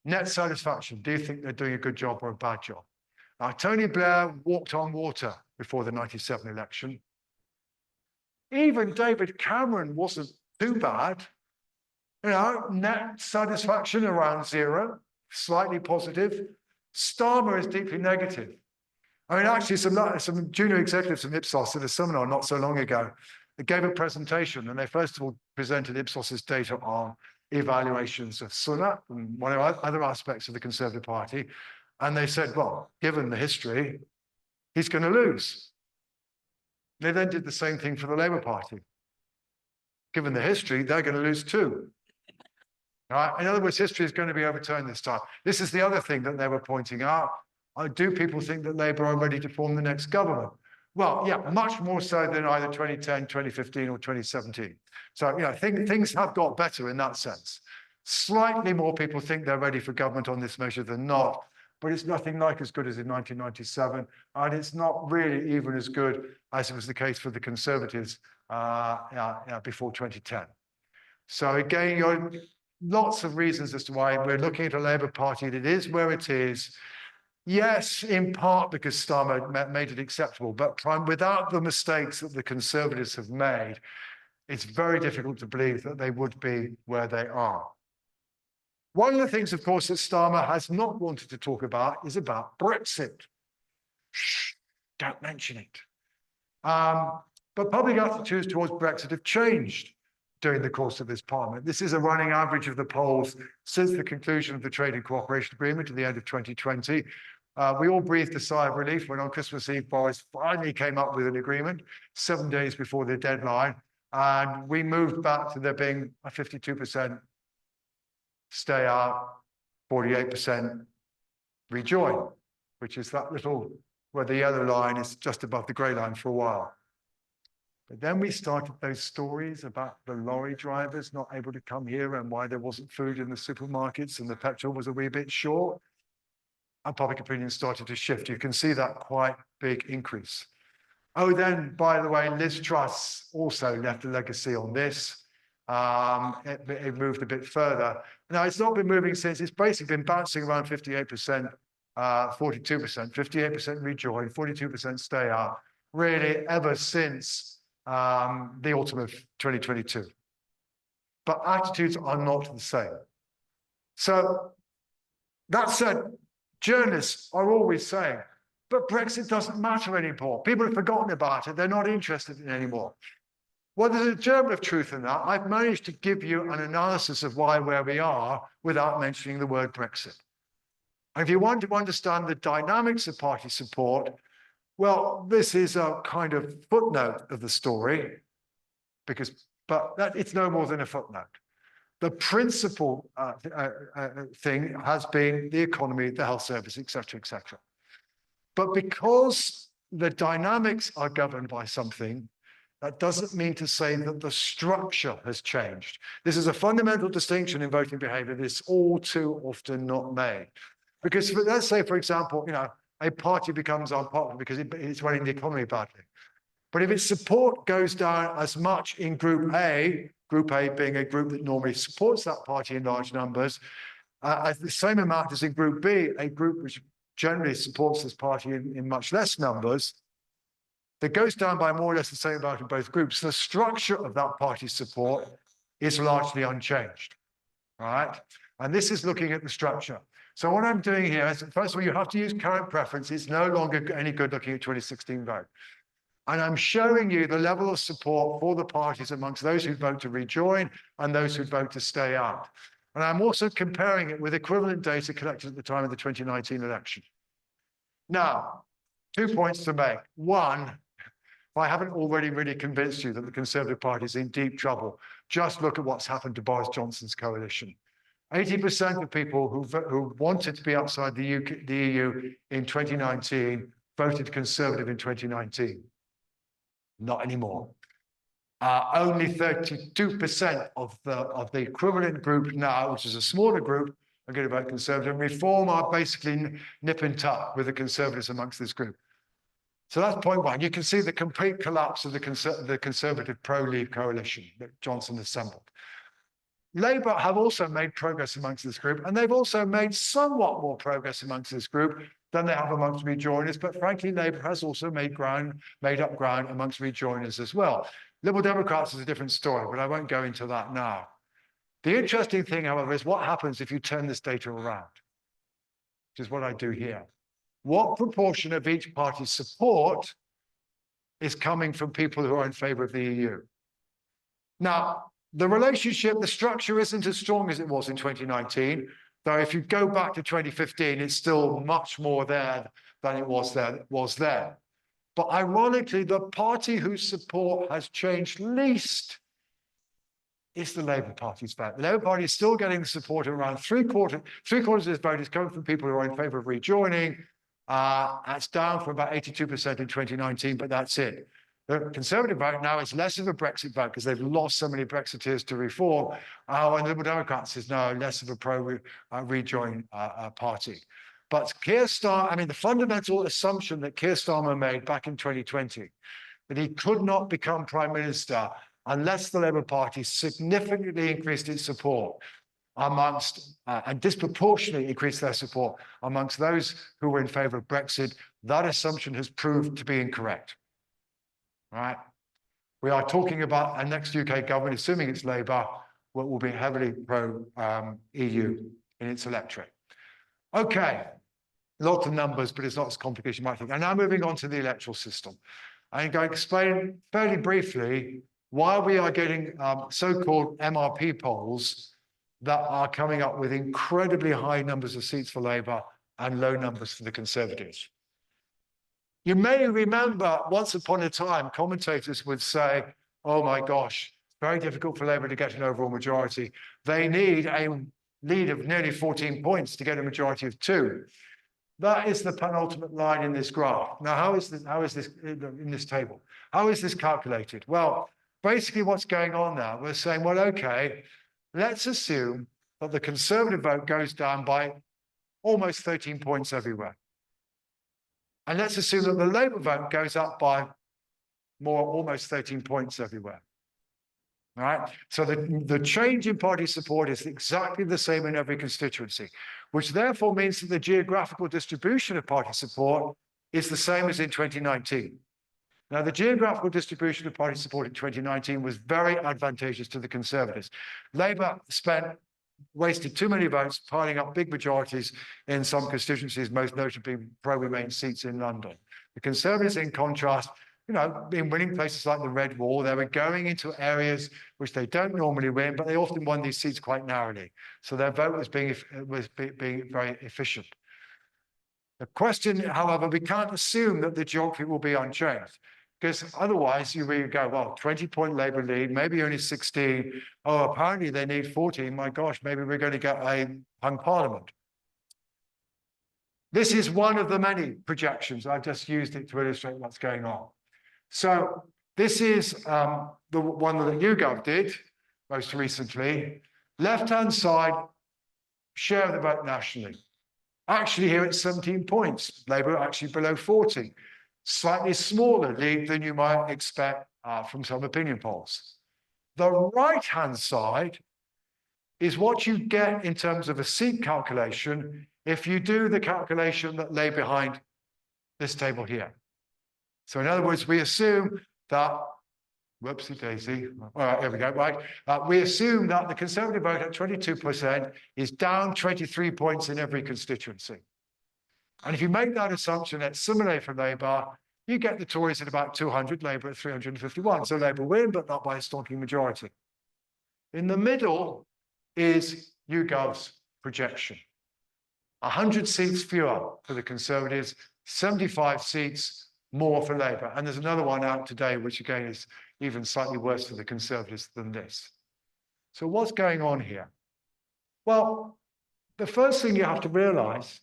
Speaker 2: Net satisfaction, do you think they're doing a good job or a bad job? Now, Tony Blair walked on water before the 97 election. Even David Cameron wasn't too bad. Net satisfaction around 0, slightly positive. Starmer is deeply negative. I mean, actually, some junior executives from Ipsos at a seminar not so long ago, they gave a presentation, and they first of all presented Ipsos's data on evaluations of Sunak and one of other aspects of the Conservative Party. And they said, well, given the history, he's going to lose. They then did the same thing for the Labour Party. Given the history, they're going to lose too. Right? In other words, history is going to be overturned this time. This is the other thing that they were pointing out. Do people think that Labour are ready to form the next government? Well, yeah, much more so than either 2010, 2015, or 2017. So, things have got better in that sense. Slightly more people think they're ready for government on this measure than not, but it's nothing like as good as in 1997, and it's not really even as good as it was the case for the Conservatives before 2010. So again, lots of reasons as to why we're looking at a Labour Party that is where it is. Yes, in part because Starmer made it acceptable, but without the mistakes that the Conservatives have made, it's very difficult to believe that they would be where they are. One of the things, of course, that Starmer has not wanted to talk about is about Brexit. Shh, don't mention it. But public attitudes towards Brexit have changed during the course of this parliament. This is a running average of the polls since the conclusion of the Trade and Cooperation Agreement at the end of 2020. We all breathed a sigh of relief when on Christmas Eve, Boris finally came up with an agreement 7 days before the deadline. And we moved back to there being a 52% stay out, 48% rejoin, which is that little, where the yellow line is just above the grey line for a while. But then we started those stories about the lorry drivers not able to come here and why there wasn't food in the supermarkets and the petrol was a wee bit short. And public opinion started to shift. You can see that quite big increase. Oh, then, by the way, Liz Truss also left a legacy on this. It moved a bit further. Now, it's not been moving since. It's basically been bouncing around 58%, 42%, 58% rejoin, 42% stay out, really ever since the autumn of 2022. But attitudes are not the same. So that said, journalists are always saying, but Brexit doesn't matter anymore. People have forgotten about it. They're not interested in it anymore. Well, there's a germ of truth in that. I've managed to give you an analysis of where we are without mentioning the word Brexit. And if you want to understand the dynamics of party support, well, this is a kind of footnote of the story, but it's no more than a footnote. the principal thing has been the economy, the health service, et cetera, et cetera. But because the dynamics are governed by something, that doesn't mean to say that the structure has changed. This is a fundamental distinction in voting behavior that's all too often not made. Because let's say, for example, a party becomes unpopular because it's running the economy badly. But if its support goes down as much in Group A being a group that normally supports that party in large numbers, as the same amount as in Group B, a group which generally supports this party in much less numbers, that goes down by more or less the same amount in both groups. The structure of that party's support is largely unchanged, right? And this is looking at the structure. So what I'm doing here is, first of all, you have to use current preference. It's no longer any good looking at 2016 vote. And I'm showing you the level of support for the parties amongst those who vote to rejoin and those who vote to stay out. And I'm also comparing it with equivalent data collected at the time of the 2019 election. Now, 2 points to make. One, if I haven't already really convinced you that the Conservative Party is in deep trouble, just look at what's happened to Boris Johnson's coalition. 80% of people who wanted to be outside the EU in 2019 voted Conservative in 2019. Not anymore. Only 32% of the equivalent group now, which is a smaller group, are going to vote Conservative. Reform are basically nip and tuck with the Conservatives amongst this group. So that's point one. You can see the complete collapse of the Conservative pro-Leave coalition that Johnson assembled. Labour have also made progress amongst this group, and they've also made somewhat more progress amongst this group than they have amongst rejoiners. But frankly, Labour has also made up ground amongst rejoiners as well. Liberal Democrats is a different story, but I won't go into that now. The interesting thing, however, is what happens if you turn this data around, which is what I do here. What proportion of each party's support is coming from people who are in favour of the EU? Now, the relationship, the structure isn't as strong as it was in 2019, though if you go back to 2015, it's still much more there than it was there. But ironically, the party whose support has changed least is the Labour Party's vote. The Labour Party is still getting the support of around three quarters of this vote is coming from people who are in favour of rejoining. That's down from about 82% in 2019, but that's it. The Conservative vote now is less of a Brexit vote because they've lost so many Brexiteers to reform. And the Liberal Democrats is now less of a pro-rejoin party. But Keir Starmer, the fundamental assumption that Keir Starmer made back in 2020, that he could not become Prime Minister unless the Labour Party significantly increased its support amongst, and disproportionately increased their support amongst those who were in favour of Brexit, that assumption has proved to be incorrect. Right? We are talking about a next UK government, assuming it's Labour, what will be heavily pro-EU in its electorate. Okay, lots of numbers, but it's not as complicated as you might think. And now moving on to the electoral system. I'm going to explain fairly briefly why we are getting so-called MRP polls that are coming up with incredibly high numbers of seats for Labour and low numbers for the Conservatives. You may remember once upon a time, commentators would say, oh my gosh, it's very difficult for Labour to get an overall majority. They need a lead of nearly 14 points to get a majority of 2. That is the penultimate line in this graph. Now, how is this in this table? How is this calculated? Well, basically what's going on now, we're saying, well, okay, let's assume that the Conservative vote goes down by almost 13 points everywhere. And let's assume that the Labour vote goes up by almost 13 points everywhere. All right? So the change in party support is exactly the same in every constituency, which therefore means that the geographical distribution of party support is the same as in 2019. Now, the geographical distribution of party support in 2019 was very advantageous to the Conservatives. Labour wasted too many votes, piling up big majorities in some constituencies, most notably pro-Remain seats in London. The Conservatives, in contrast, in winning places like the Red Wall, they were going into areas which they don't normally win, but they often won these seats quite narrowly. So their vote was being very efficient. The question, however, we can't assume that the geography will be unchanged. Because otherwise you really go, well, 20-point Labour lead, maybe only 16. Oh, apparently they need 14. My gosh, maybe we're going to get a hung parliament. This is one of the many projections. I've just used it to illustrate what's going on. So this is the one that YouGov did most recently. Left-hand side, share of the vote nationally. Actually here it's 17 points. Labour actually below 40. Slightly smaller lead than you might expect from some opinion polls. The right-hand side is what you get in terms of a seat calculation if you do the calculation that lay behind this table here. So in other words, we assume that, whoopsie daisy, all right, here we go, right. We assume that the Conservative vote at 22% is down 23 points in every constituency. And if you make that assumption at similarly for Labour, you get the Tories at about 200, Labour at 351. So Labour win, but not by a stonking majority. In the middle is YouGov's projection. 100 seats fewer for the Conservatives, 75 seats more for Labour. And there's another one out today, which again is even slightly worse for the Conservatives than this. So what's going on here? Well, the first thing you have to realise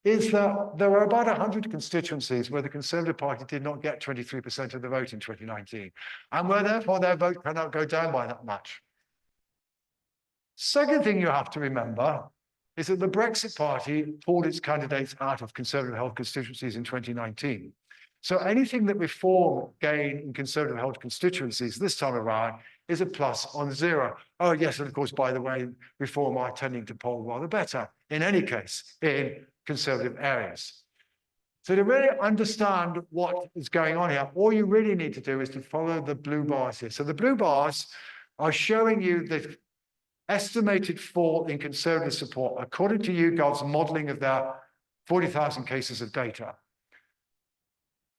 Speaker 2: is that there were about 100 constituencies where the Conservative Party did not get 23% of the vote in 2019, and where therefore their vote cannot go down by that much. Second thing you have to remember is that the Brexit Party pulled its candidates out of Conservative-held constituencies in 2019. So anything that Reform gain in Conservative-held constituencies this time around is a plus on zero. Oh yes, and of course, by the way, Reform are tending to poll rather better, in any case, in Conservative areas. So to really understand what is going on here, all you really need to do is to follow the blue bars here. So the blue bars are showing you the estimated fall in Conservative support according to YouGov's modelling of their 40,000 cases of data.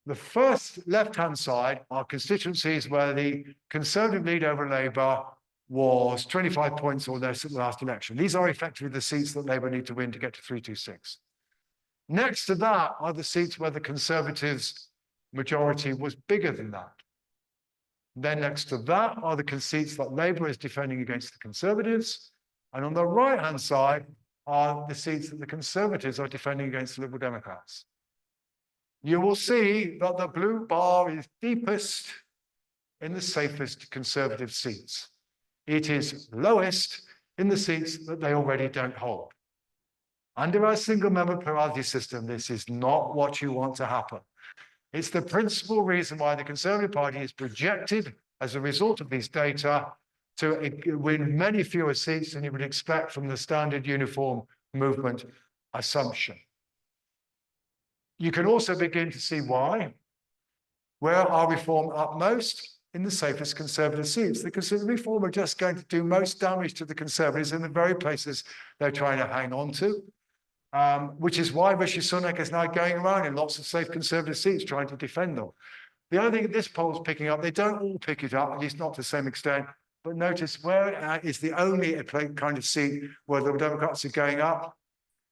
Speaker 2: The first left-hand side are constituencies where the Conservative lead over Labour was 25 points or less at the last election. These are effectively the seats that Labour need to win to get to 326. Next to that are the seats where the Conservatives' majority was bigger than that. Then next to that are the seats that Labour is defending against the Conservatives. And on the right-hand side are the seats that the Conservatives are defending against the Liberal Democrats. You will see that the blue bar is deepest in the safest Conservative seats. It is lowest in the seats that they already don't hold. Under our single-member plurality system, this is not what you want to happen. It's the principal reason why the Conservative Party is projected, as a result of these data, to win many fewer seats than you would expect from the standard uniform movement assumption. You can also begin to see why. Where are Reform up most? In the safest Conservative seats. The Conservative Reform are just going to do most damage to the Conservatives in the very places they're trying to hang on to. Which is why Rishi Sunak is now going around in lots of safe Conservative seats trying to defend them. The other thing that this poll is picking up, they don't all pick it up, at least not to the same extent, but notice where is the only kind of seat where the Democrats are going up,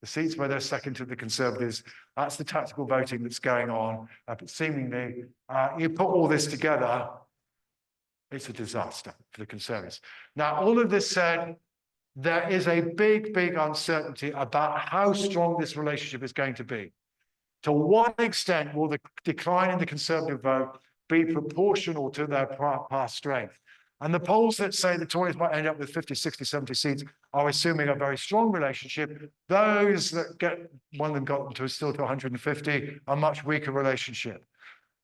Speaker 2: the seats where they're second to the Conservatives. That's the tactical voting that's going on. But seemingly, you put all this together, it's a disaster for the Conservatives. Now, all of this said, there is a big, big uncertainty about how strong this relationship is going to be. To what extent will the decline in the Conservative vote be proportional to their past strength? And the polls that say the Tories might end up with 50, 60, 70 seats are assuming a very strong relationship. Those that get one of them got to still to 150, a much weaker relationship.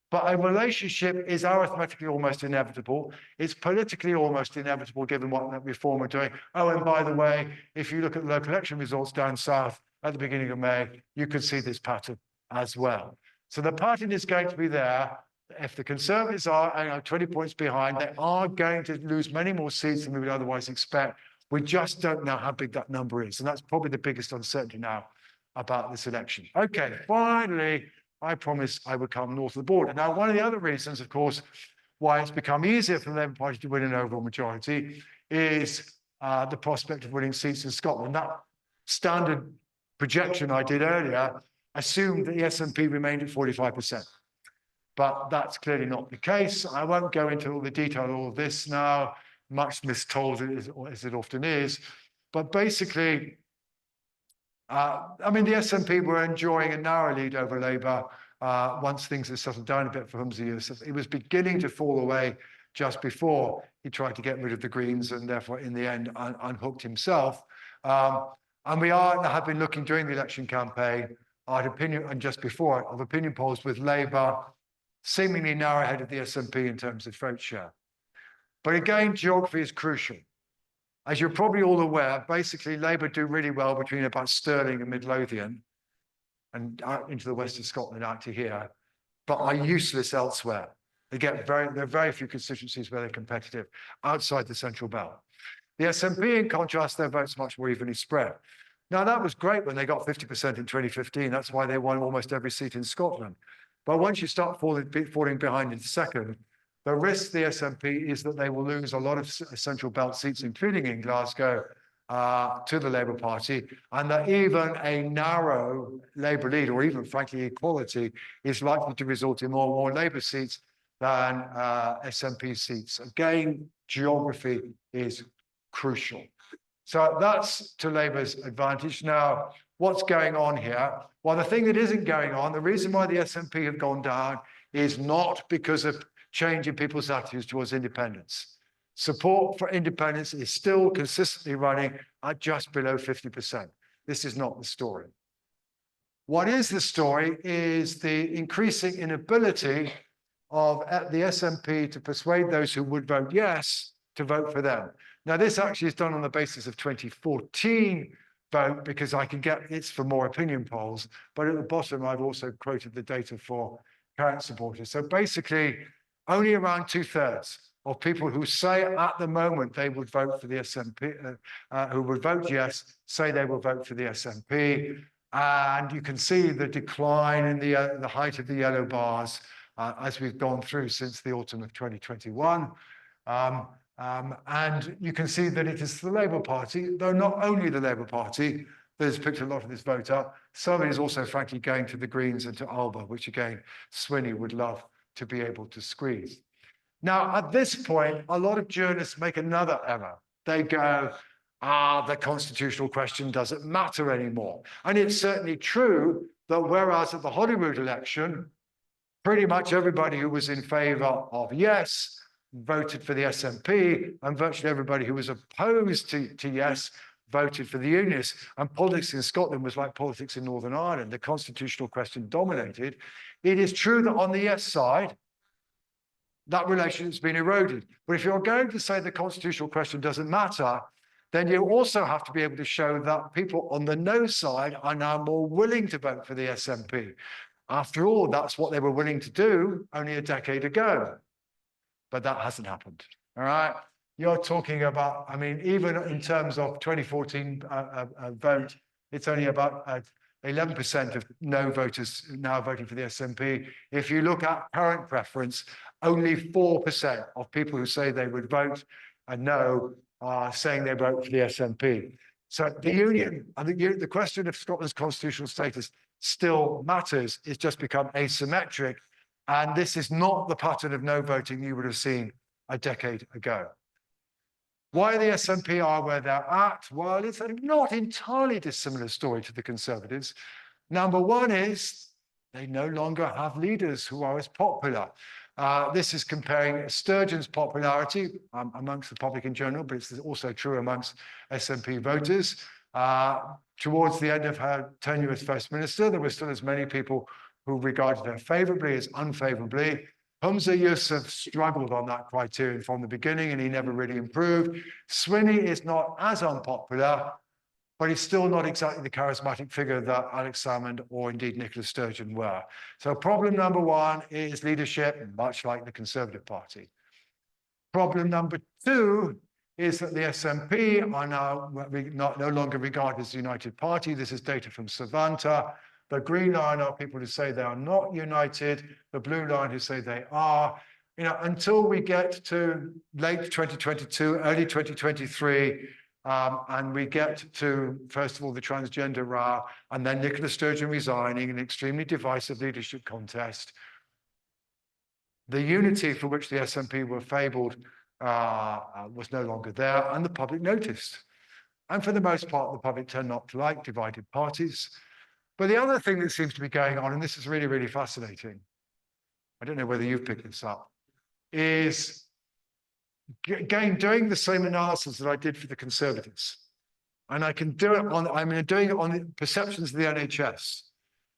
Speaker 2: But a relationship is arithmetically almost inevitable. It's politically almost inevitable given what Reform are doing. Oh, and by the way, if you look at the local election results down south at the beginning of May, you could see this pattern as well. So the pattern is going to be there. If the Conservatives are 20 points behind, they are going to lose many more seats than we would otherwise expect. We just don't know how big that number is. And that's probably the biggest uncertainty now about this election. Okay, finally, I promised I would come north of the border. Now, one of the other reasons, of course, why it's become easier for the Labour Party to win an overall majority is the prospect of winning seats in Scotland. That standard projection I did earlier assumed that the SNP remained at 45%. but that's clearly not the case. I won't go into all the detail of all of this now, much mistold as it often is, but basically, I mean, the SNP were enjoying a narrow lead over Labour once things had settled down a bit for Humza Yousaf. It was beginning to fall away just before he tried to get rid of the Greens and therefore, in the end, unhooked himself. And we have been looking during the election campaign at opinion, and just before, of opinion polls with Labour seemingly narrow ahead of the SNP in terms of vote share. But again, geography is crucial. As you're probably all aware, basically Labour do really well between about Stirling and Midlothian and out into the west of Scotland out to here, but are useless elsewhere. There are very few constituencies where they're competitive outside the central belt. The SNP, in contrast, their votes much more evenly spread. Now, that was great when they got 50% in 2015. That's why they won almost every seat in Scotland. But once you start falling behind in second, the risk the SNP is that they will lose a lot of central belt seats, including in Glasgow, to the Labour Party, and that even a narrow Labour lead, or even frankly equality, is likely to result in more Labour seats than SNP seats. Again, geography is crucial. So that's to Labour's advantage. Now, what's going on here? Well, the thing that isn't going on, the reason why the SNP have gone down is not because of change in people's attitudes towards independence. Support for independence is still consistently running at just below 50%. This is not the story. What is the story is the increasing inability of the SNP to persuade those who would vote yes to vote for them. Now, this actually is done on the basis of 2014 vote, because I can get it's for more opinion polls, but at the bottom, I've also quoted the data for current supporters. So basically, only around 2/3 of people who say at the moment they would vote for the SNP, who would vote yes, say they will vote for the SNP. And you can see the decline in the height of the yellow bars as we've gone through since the autumn of 2021. And you can see that it is the Labour Party, though not only the Labour Party, that has picked a lot of this vote up. Some of it is also, frankly, going to the Greens and to Alba, which again, Swinney would love to be able to squeeze. Now, at this point, a lot of journalists make another error. They go, the constitutional question doesn't matter anymore. And it's certainly true that whereas at the Holyrood election, pretty much everybody who was in favour of yes voted for the SNP, and virtually everybody who was opposed to yes voted for the Unionists. And politics in Scotland was like politics in Northern Ireland. The constitutional question dominated. It is true that on the yes side, that relation has been eroded. But if you're going to say the constitutional question doesn't matter, then you also have to be able to show that people on the no side are now more willing to vote for the SNP. After all, that's what they were willing to do only a decade ago. But that hasn't happened, all right? You're talking about, I mean, even in terms of 2014 vote, it's only about 11% of no voters now voting for the SNP. If you look at current preference, only 4% of people who say they would vote no are saying they vote for the SNP. So the union, I think the question of Scotland's constitutional status still matters. It's just become asymmetric. And this is not the pattern of no voting you would have seen a decade ago. Why the SNP are where they're at? Well, it's a not entirely dissimilar story to the Conservatives. Number one is they no longer have leaders who are as popular. This is comparing Sturgeon's popularity amongst the public in general, but it's also true amongst SNP voters. Towards the end of her tenure as First Minister, there were still as many people who regarded her favourably as unfavourably. Humza Yousaf struggled on that criterion from the beginning, and he never really improved. Swinney is not as unpopular, but he's still not exactly the charismatic figure that Alex Salmond or indeed Nicola Sturgeon were. So problem number one is leadership, much like the Conservative Party. Problem number two is that the SNP are now no longer regarded as a united party. This is data from Savanta. The green line are people who say they are not united. The blue line who say they are. You know, until we get to late 2022, early 2023, and we get to, first of all, the transgender row, and then Nicola Sturgeon resigning, an extremely divisive leadership contest, The unity for which the SNP were fabled was no longer there, and the public noticed. And for the most part, the public tend not to like divided parties. But the other thing that seems to be going on, and this is really, really fascinating, I don't know whether you've picked this up, is again doing the same analysis that I did for the Conservatives. And I can do it on, doing it on the perceptions of the NHS.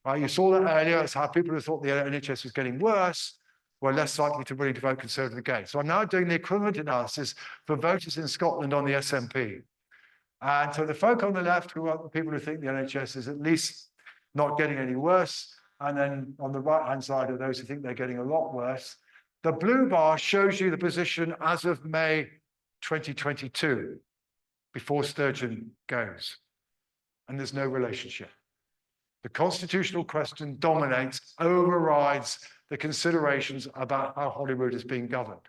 Speaker 2: Right? You saw that earlier, it's how people who thought the NHS was getting worse were less likely to really vote Conservative again. So I'm now doing the equivalent analysis for voters in Scotland on the SNP. And so the folk on the left, who are the people who think the NHS is at least not getting any worse, and then on the right-hand side are those who think they're getting a lot worse. The blue bar shows you the position as of May 2022, before Sturgeon goes. And there's no relationship. The constitutional question dominates, overrides the considerations about how Holyrood is being governed.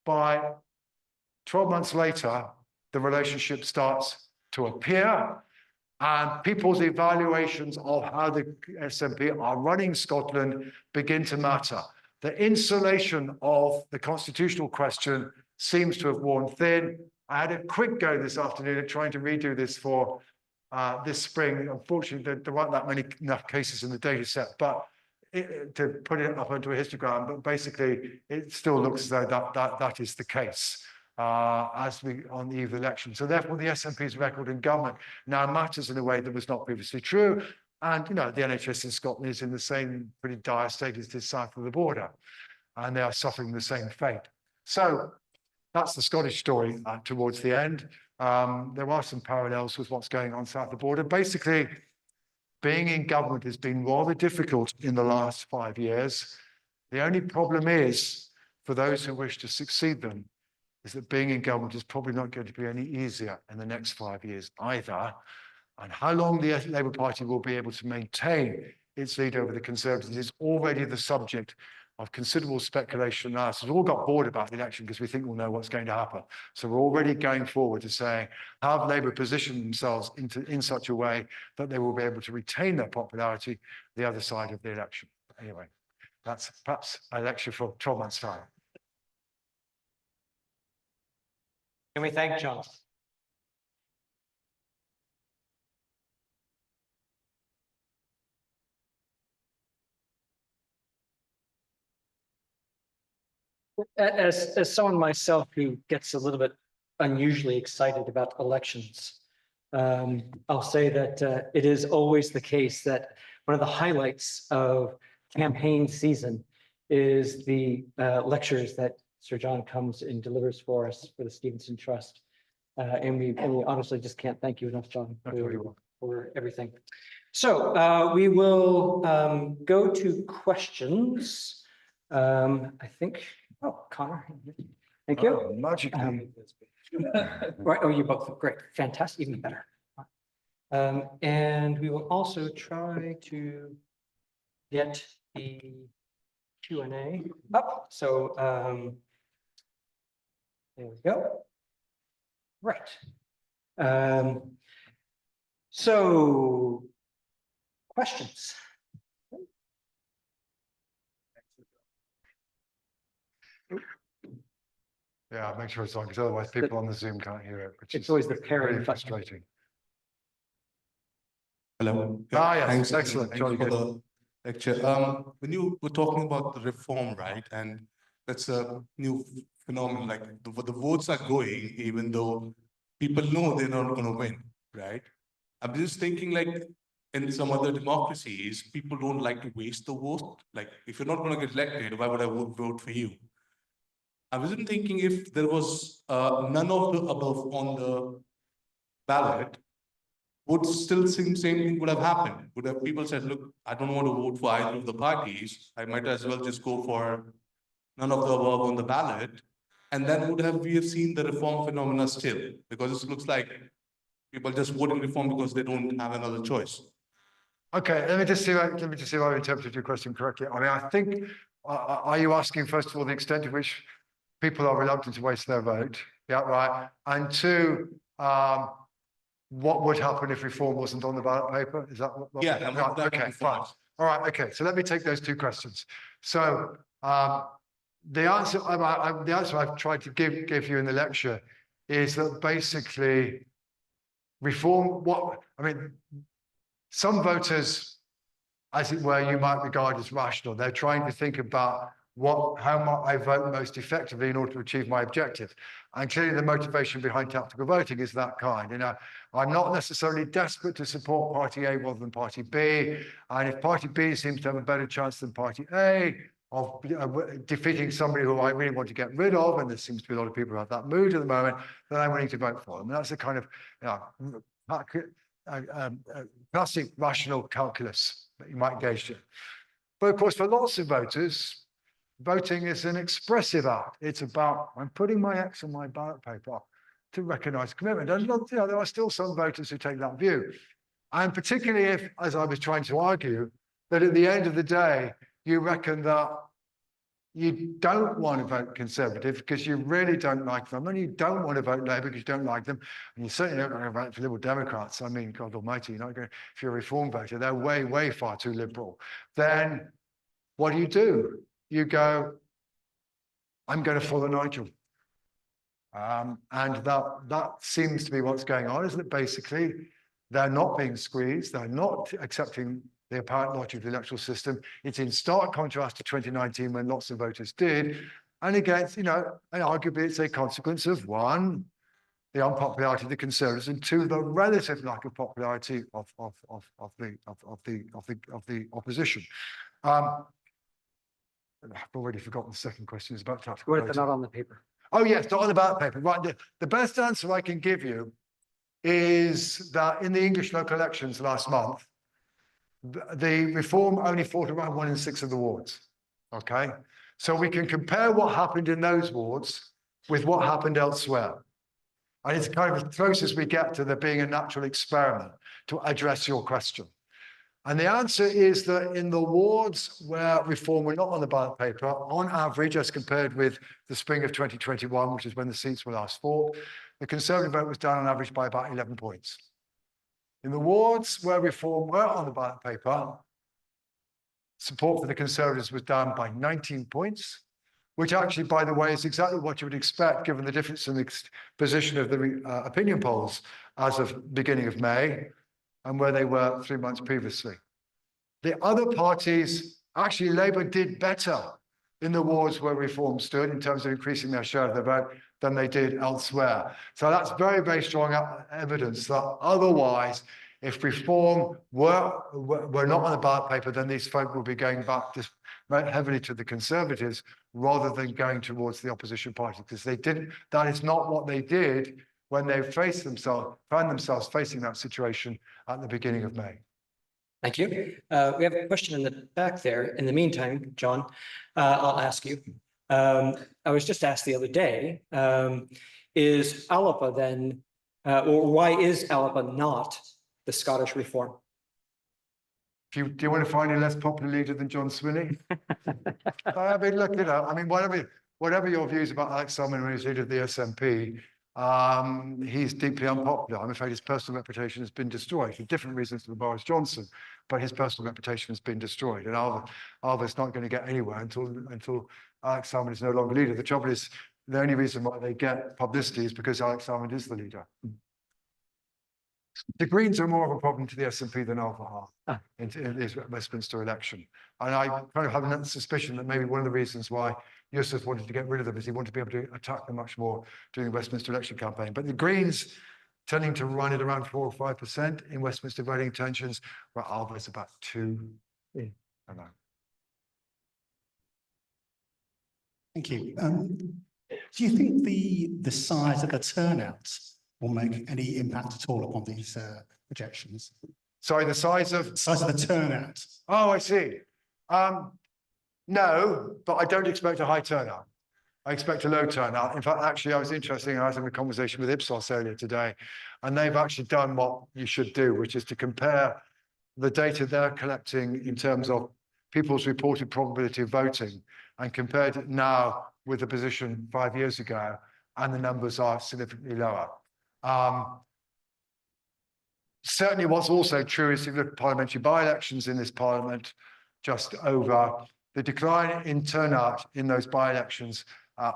Speaker 2: By 12 months later, the relationship starts to appear, and people's evaluations of how the SNP are running Scotland begin to matter. The insulation of the constitutional question seems to have worn thin. I had a quick go this afternoon at trying to redo this for this spring. Unfortunately, there weren't that many enough cases in the data set, but to put it up onto a histogram, but basically it still looks as though that is the case as we on the eve of the election. So therefore, the SNP's record in government now matters in a way that was not previously true. And the NHS in Scotland is in the same pretty dire state as it is south of the border, and they are suffering the same fate. So that's the Scottish story towards the end. There are some parallels with what's going on south of the border. Basically, being in government has been rather difficult in the last 5 years. The only problem is, for those who wish to succeed them, is that being in government is probably not going to be any easier in the next 5 years either. And how long the Labour Party will be able to maintain its lead over the Conservatives is already the subject of considerable speculation now. So we've all got bored about the election because we think we'll know what's going to happen. So we're already going forward to saying, have Labour positioned themselves in such a way that they will be able to retain their popularity the other side of the election. Anyway, that's perhaps a lecture for 12 months' time.
Speaker 1: Can we thank John? As someone myself who gets a little bit unusually excited about elections, I'll say that it is always the case that one of the highlights of campaign season is the lectures that Sir John comes and delivers for us for the Stevenson Trust. And we honestly just can't thank you enough, John, for everything. So we will go to questions. I think, oh, Connor, thank you.
Speaker 2: Oh, magically.
Speaker 1: Right, oh, you both, great, fantastic, even better. And we will also try to get the Q&A up. So there we go. Right. So questions.
Speaker 2: Yeah, make sure it's on, because otherwise people on the Zoom can't hear it, which
Speaker 1: It's
Speaker 2: is
Speaker 1: always the pairing
Speaker 2: really
Speaker 1: button.
Speaker 2: frustrating.
Speaker 3: Hello.
Speaker 2: Yes,
Speaker 3: Thanks,
Speaker 2: excellent.
Speaker 3: thanks
Speaker 2: Jolly
Speaker 3: for
Speaker 2: good.
Speaker 3: the lecture. When you were talking about the reform, right, and that's a new phenomenon, like the votes are going, even though people know they're not going to win, right? I'm just thinking, like, in some other democracies, people don't like to waste the vote. Like, if you're not going to get elected, why would I vote for you? I wasn't thinking if there was none of the above on the ballot, would still same thing would have happened. Would have people said, look, I don't want to vote for either of the parties. I might as well just go for none of the above on the ballot. And then we have seen the reform phenomena still, because it looks like people just voting reform because they don't have another choice.
Speaker 2: Okay, let me just see if I've interpreted your question correctly. I mean, I think, are you asking, first of all, the extent to which people are reluctant to waste their vote? Yeah, right. And two, what would happen if reform wasn't on the ballot paper? Is that what?
Speaker 3: Yeah.
Speaker 2: Right, okay, fine. All right, okay. So let me take those two questions. So the answer I've tried to give you in the lecture is that basically reform, some voters, as it were, you might regard as rational. They're trying to think about how might I vote most effectively in order to achieve my objective. And clearly the motivation behind tactical voting is that kind. I'm not necessarily desperate to support party A rather than party B. And if party B seems to have a better chance than party A of defeating somebody who I really want to get rid of, and there seems to be a lot of people who have that mood at the moment, then I'm willing to vote for them. And that's a kind of classic rational calculus that you might engage in. But of course, for lots of voters, voting is an expressive act. It's about, I'm putting my X on my ballot paper to recognise commitment. And there are still some voters who take that view. And particularly if, as I was trying to argue, that at the end of the day, you reckon that you don't want to vote Conservative because you really don't like them, and you don't want to vote Labour because you don't like them, and you certainly don't want to vote for Liberal Democrats. I mean, God Almighty, you're not going. If you're a Reform voter, they're way, way far too liberal. Then what do? You go, I'm going to follow Nigel. And that seems to be what's going on, isn't it? Basically, they're not being squeezed. They're not accepting the apparent logic of the electoral system. It's in stark contrast to 2019 when lots of voters did. And again, and arguably it's a consequence of one, the unpopularity of the Conservatives, and two, the relative lack of popularity of the opposition. I've already forgotten the second question. It's about tactical voting.
Speaker 1: They're not on the paper.
Speaker 2: Oh yes, not on the ballot paper. Right. The best answer I can give you is that in the English local elections last month, the Reform only fought around 1 in 6 of the wards. Okay, so we can compare what happened in those wards with what happened elsewhere, and it's kind of as close as we get to there being a natural experiment to address your question. And the answer is that in the wards where Reform were not on the ballot paper, on average, as compared with the spring of 2021, which is when the seats were last fought, the Conservative vote was down on average by about 11 points. In the wards where Reform were on the ballot paper, support for the Conservatives was down by 19 points, which actually, by the way, is exactly what you would expect given the difference in the position of the opinion polls as of beginning of May, and where they were 3 months previously. The other parties, actually Labour did better in the wards where Reform stood in terms of increasing their share of the vote than they did elsewhere. So that's very, very strong evidence that otherwise, if Reform were not on the ballot paper, then these folk will be going back heavily to the Conservatives rather than going towards the opposition party, because they didn't. That is not what they did when they found themselves facing that situation at the beginning of May.
Speaker 1: Thank you. We have a question in the back there. In the meantime, John, I'll ask you. I was just asked the other day, is ALPA then, or why is ALPA not the Scottish Reform?
Speaker 2: Do you want to find a less popular leader than John Swinney? I mean, look, whatever your views about Alex Salmond when he's leader of the SNP, he's deeply unpopular. I'm afraid his personal reputation has been destroyed for different reasons to Boris Johnson, but his personal reputation has been destroyed. And Alva's not going to get anywhere until Alex Salmond is no longer leader. The trouble is, the only reason why they get publicity is because Alex Salmond is the leader. The Greens are more of a problem to the SNP than Alva are in this Westminster election. And I kind of have a suspicion that maybe one of the reasons why Yusuf wanted to get rid of them is he wanted to be able to attack them much more during the Westminster election campaign. But the Greens tending to run at around 4 or 5% in Westminster voting intentions, where Alva is about 2%. I don't know.
Speaker 4: Thank you. Do you think the size of the turnout will make any impact at all upon these projections?
Speaker 2: Sorry, the size of
Speaker 4: the turnout.
Speaker 2: Oh, I see. No, but I don't expect a high turnout. I expect a low turnout. In fact, actually, I was having a conversation with Ipsos earlier today, and they've actually done what you should do, which is to compare the data they're collecting in terms of people's reported probability of voting, and compared it now with the position 5 years ago, and the numbers are significantly lower. Certainly what's also true is if you look at parliamentary by-elections in this parliament just over the decline in turnout in those by-elections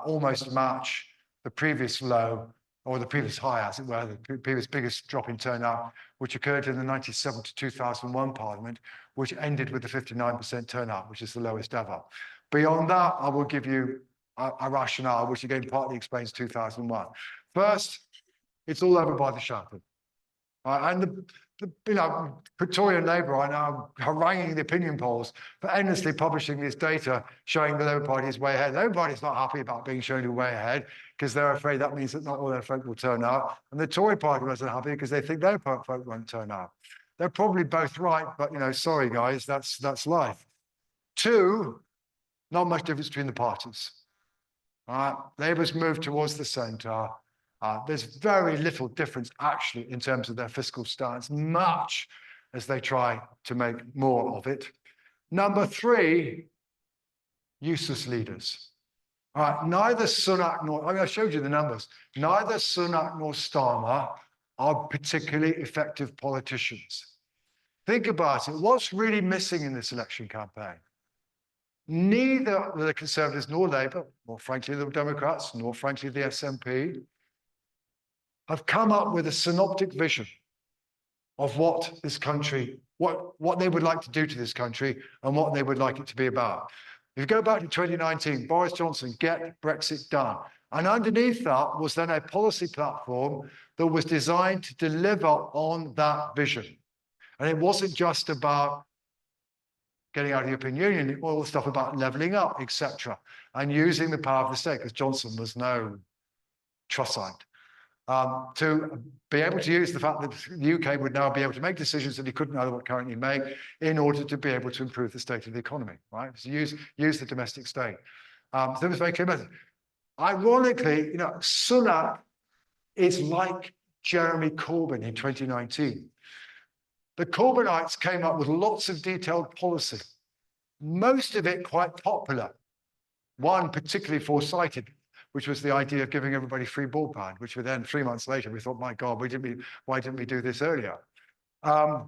Speaker 2: almost match the previous low, or the previous high, as it were, the previous biggest drop in turnout, which occurred in the 97 to 2001 Parliament, which ended with the 59% turnout, which is the lowest ever. Beyond that, I will give you a rationale, which again partly explains 2001. First, it's all over by the Sharpen. And Victorian Labour are now haranguing the opinion polls for endlessly publishing this data showing the Labour Party is way ahead. The Labour Party is not happy about being shown to be way ahead because they're afraid that means that not all their folk will turn out. And the Tory Party wasn't happy because they think their folk won't turn out. They're probably both right, but sorry guys, that's life. Two, not much difference between the parties. Labour's moved towards the centre. There's very little difference actually in terms of their fiscal stance, much as they try to make more of it. Number three, useless leaders. Neither Sunak nor, I showed you the numbers, neither Sunak nor Starmer are particularly effective politicians. Think about it, what's really missing in this election campaign? Neither the Conservatives nor Labour, nor frankly the Democrats, nor frankly the SNP, have come up with a synoptic vision of what this country, what they would like to do to this country and what they would like it to be about. If you go back to 2019, Boris Johnson, get Brexit done. And underneath that was then a policy platform that was designed to deliver on that vision. And it wasn't just about getting out of the European Union, all the stuff about levelling up, etc., and using the power of the state, because Johnson was no Trussite. To be able to use the fact that the UK would now be able to make decisions that he couldn't currently make in order to be able to improve the state of the economy, right? So use the domestic state. So it was very clear message. Ironically, Sunak is like Jeremy Corbyn in 2019. The Corbynites came up with lots of detailed policy, most of it quite popular, one particularly foresighted, which was the idea of giving everybody free broadband, which we then 3 months later, we thought, my God, why didn't we do this earlier? But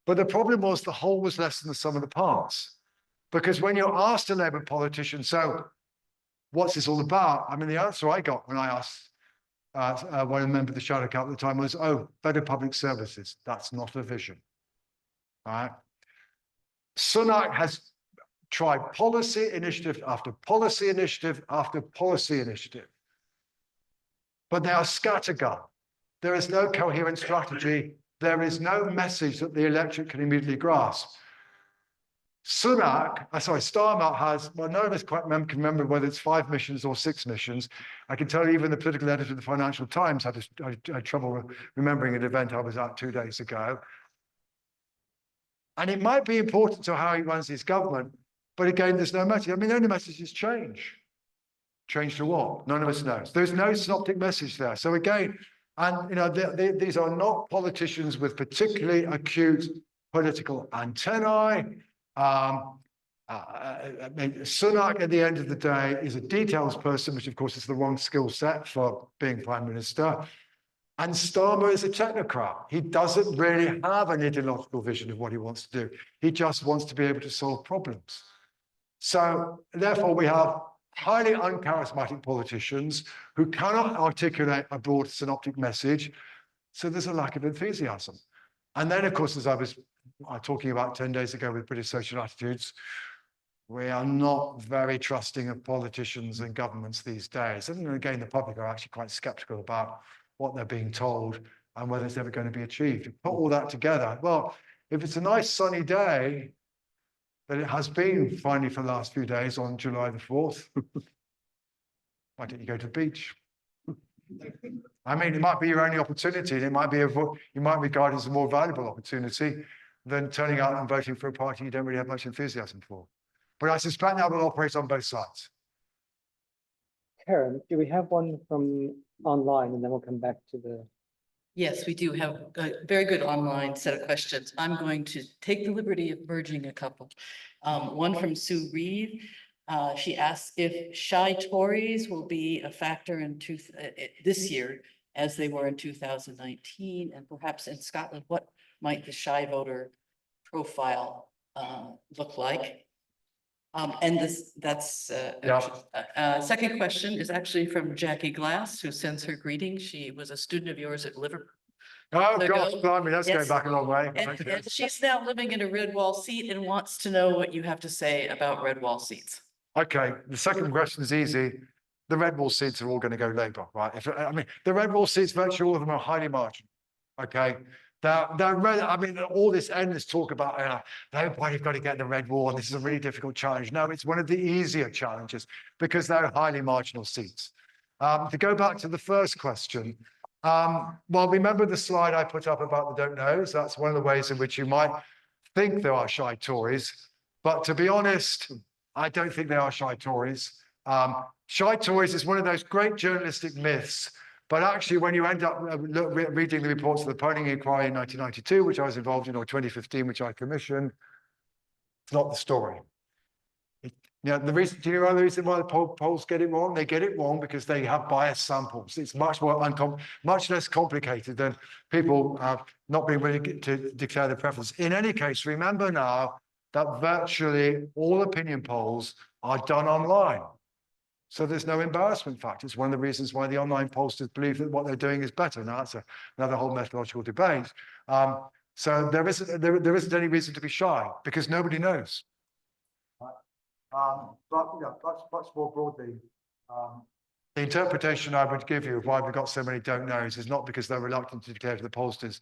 Speaker 2: the problem was the whole was less than the sum of the parts. Because when you're asked a Labour politician, so what's this all about? I mean, the answer I got when I asked one member of the Shadow Cabinet at the time was, oh, better public services. That's not a vision. All right. Sunak has tried policy initiative after policy initiative after policy initiative. But they are scattergun. There is no coherent strategy. There is no message that the electorate can immediately grasp. Starmer has, well, none of us quite can remember whether it's 5 missions or 6 missions. I can tell you even the political editor of the Financial Times had trouble remembering an event I was at 2 days ago. And it might be important to how he runs his government, but again, there's no message. I mean, the only message is change. Change to what? None of us knows. There's no synoptic message there. So again, and these are not politicians with particularly acute political antennae. Sunak, at the end of the day, is a details person, which of course is the wrong skill set for being Prime Minister. And Starmer is a technocrat. He doesn't really have an ideological vision of what he wants to do. He just wants to be able to solve problems. So therefore, we have highly uncharismatic politicians who cannot articulate a broad synoptic message. So there's a lack of enthusiasm. And then, of course, as I was talking about 10 days ago with British social attitudes, we are not very trusting of politicians and governments these days. And again, the public are actually quite skeptical about what they're being told and whether it's ever going to be achieved. You put all that together, well, if it's a nice sunny day, that it has been finally for the last few days on July the 4th, why don't you go to the beach? I mean, it might be your only opportunity, and it might be you might regard it as a more valuable opportunity than turning out and voting for a party you don't really have much enthusiasm for. But I suspect that will operate on both sides.
Speaker 1: Karen, do we have one from online, and then we'll come back to the...
Speaker 5: Yes, we do have a very good online set of questions. I'm going to take the liberty of merging a couple. One from Sue Reed. She asks if shy Tories will be a factor in this year as they were in 2019, and perhaps in Scotland, what might the shy voter profile look like? Second question is actually from Jackie Glass, who sends her greetings. She was a student of yours at Liverpool.
Speaker 2: Oh,
Speaker 5: There
Speaker 2: gosh,
Speaker 5: you go.
Speaker 2: blimey, that's going
Speaker 5: Yes.
Speaker 2: back a long way.
Speaker 5: And she's now living in a red wall seat and wants to know what you have to say about red wall seats.
Speaker 2: Okay, the second question is easy. The red wall seats are all going to go Labour, right? I mean, the red wall seats, virtually all of them are highly marginal. Okay, they're red. I mean, all this endless talk about everybody's got to get the red wall, and this is a really difficult challenge. No, it's one of the easier challenges because they're highly marginal seats. To go back to the first question, well, remember the slide I put up about the don't knows? That's one of the ways in which you might think there are shy Tories, but to be honest, I don't think they are shy Tories. Shy Tories is one of those great journalistic myths, but actually when you end up reading the reports of the polling inquiry in 1992, which I was involved in, or 2015, which I commissioned, it's not the story. Do you know the reason why the polls get it wrong? They get it wrong because they have biased samples. It's much less complicated than people not being willing to declare their preference. In any case, remember now that virtually all opinion polls are done online. So there's no embarrassment factor. It's one of the reasons why the online pollsters believe that what they're doing is better. Now that's another whole methodological debate. So there isn't any reason to be shy because nobody knows. But much more broadly, the interpretation I would give you of why we've got so many don't knows is not because they're reluctant to declare to the pollsters.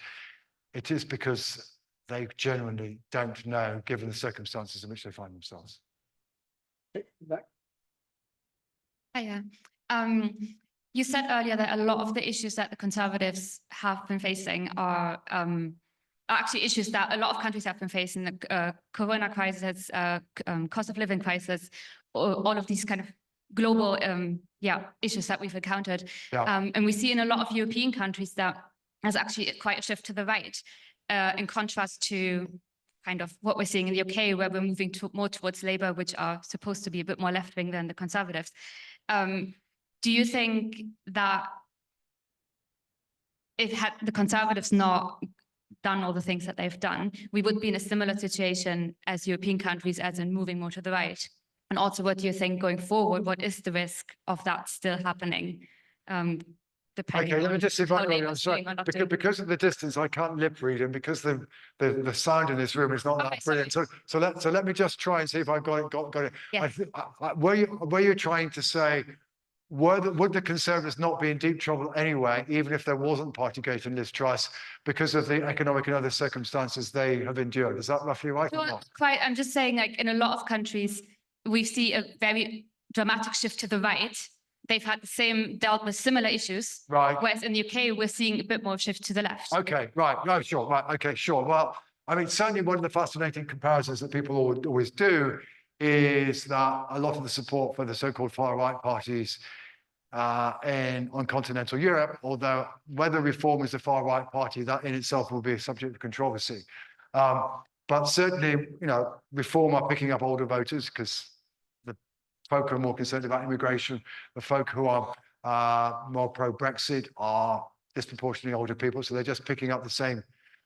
Speaker 2: It is because they genuinely don't know, given the circumstances in which they find themselves.
Speaker 6: Hiya. You said earlier that a lot of the issues that the Conservatives have been facing are actually issues that a lot of countries have been facing: the Corona crisis, cost of living crisis, all of these kind of global issues that we've encountered.
Speaker 2: Yeah.
Speaker 6: And we see in a lot of European countries that there's actually quite a shift to the right, in contrast to kind of what we're seeing in the UK, where we're moving more towards Labour, which are supposed to be a bit more left-wing than the Conservatives. Do you think that if had the Conservatives not done all the things that they've done, we would be in a similar situation as European countries, as in moving more to the right? And also, what do you think going forward? What is the risk of that still happening? Depending
Speaker 2: Okay, let me
Speaker 6: on
Speaker 2: just see if
Speaker 6: how
Speaker 2: I
Speaker 6: Labour's
Speaker 2: I'm sorry,
Speaker 6: doing or not doing.
Speaker 2: because of the distance, I can't lip read, and because the sound in this room is not
Speaker 6: Okay,
Speaker 2: that brilliant. So let me just try and see if I've got it.
Speaker 6: Yeah.
Speaker 2: Were you trying to say would the Conservatives not be in deep trouble anyway, even if there wasn't Partygate and Liz Truss, because of the economic and other circumstances they have endured? Is that roughly right or
Speaker 6: Well,
Speaker 2: not?
Speaker 6: quite. I'm just saying, like, in a lot of countries, we see a very dramatic shift to the right. They've had dealt with similar issues.
Speaker 2: Right.
Speaker 6: Whereas in the UK, we're seeing a bit more shift to the left.
Speaker 2: Okay, right. No, sure. Right. Okay, sure. Well, I mean, certainly one of the fascinating comparisons that people always do is that a lot of the support for the so-called far-right parties on continental Europe, although whether Reform is a far-right party, that in itself will be a subject of controversy. But certainly, Reform are picking up older voters because the folk who are more concerned about immigration, the folk who are more pro-Brexit are disproportionately older people, so they're just picking up the same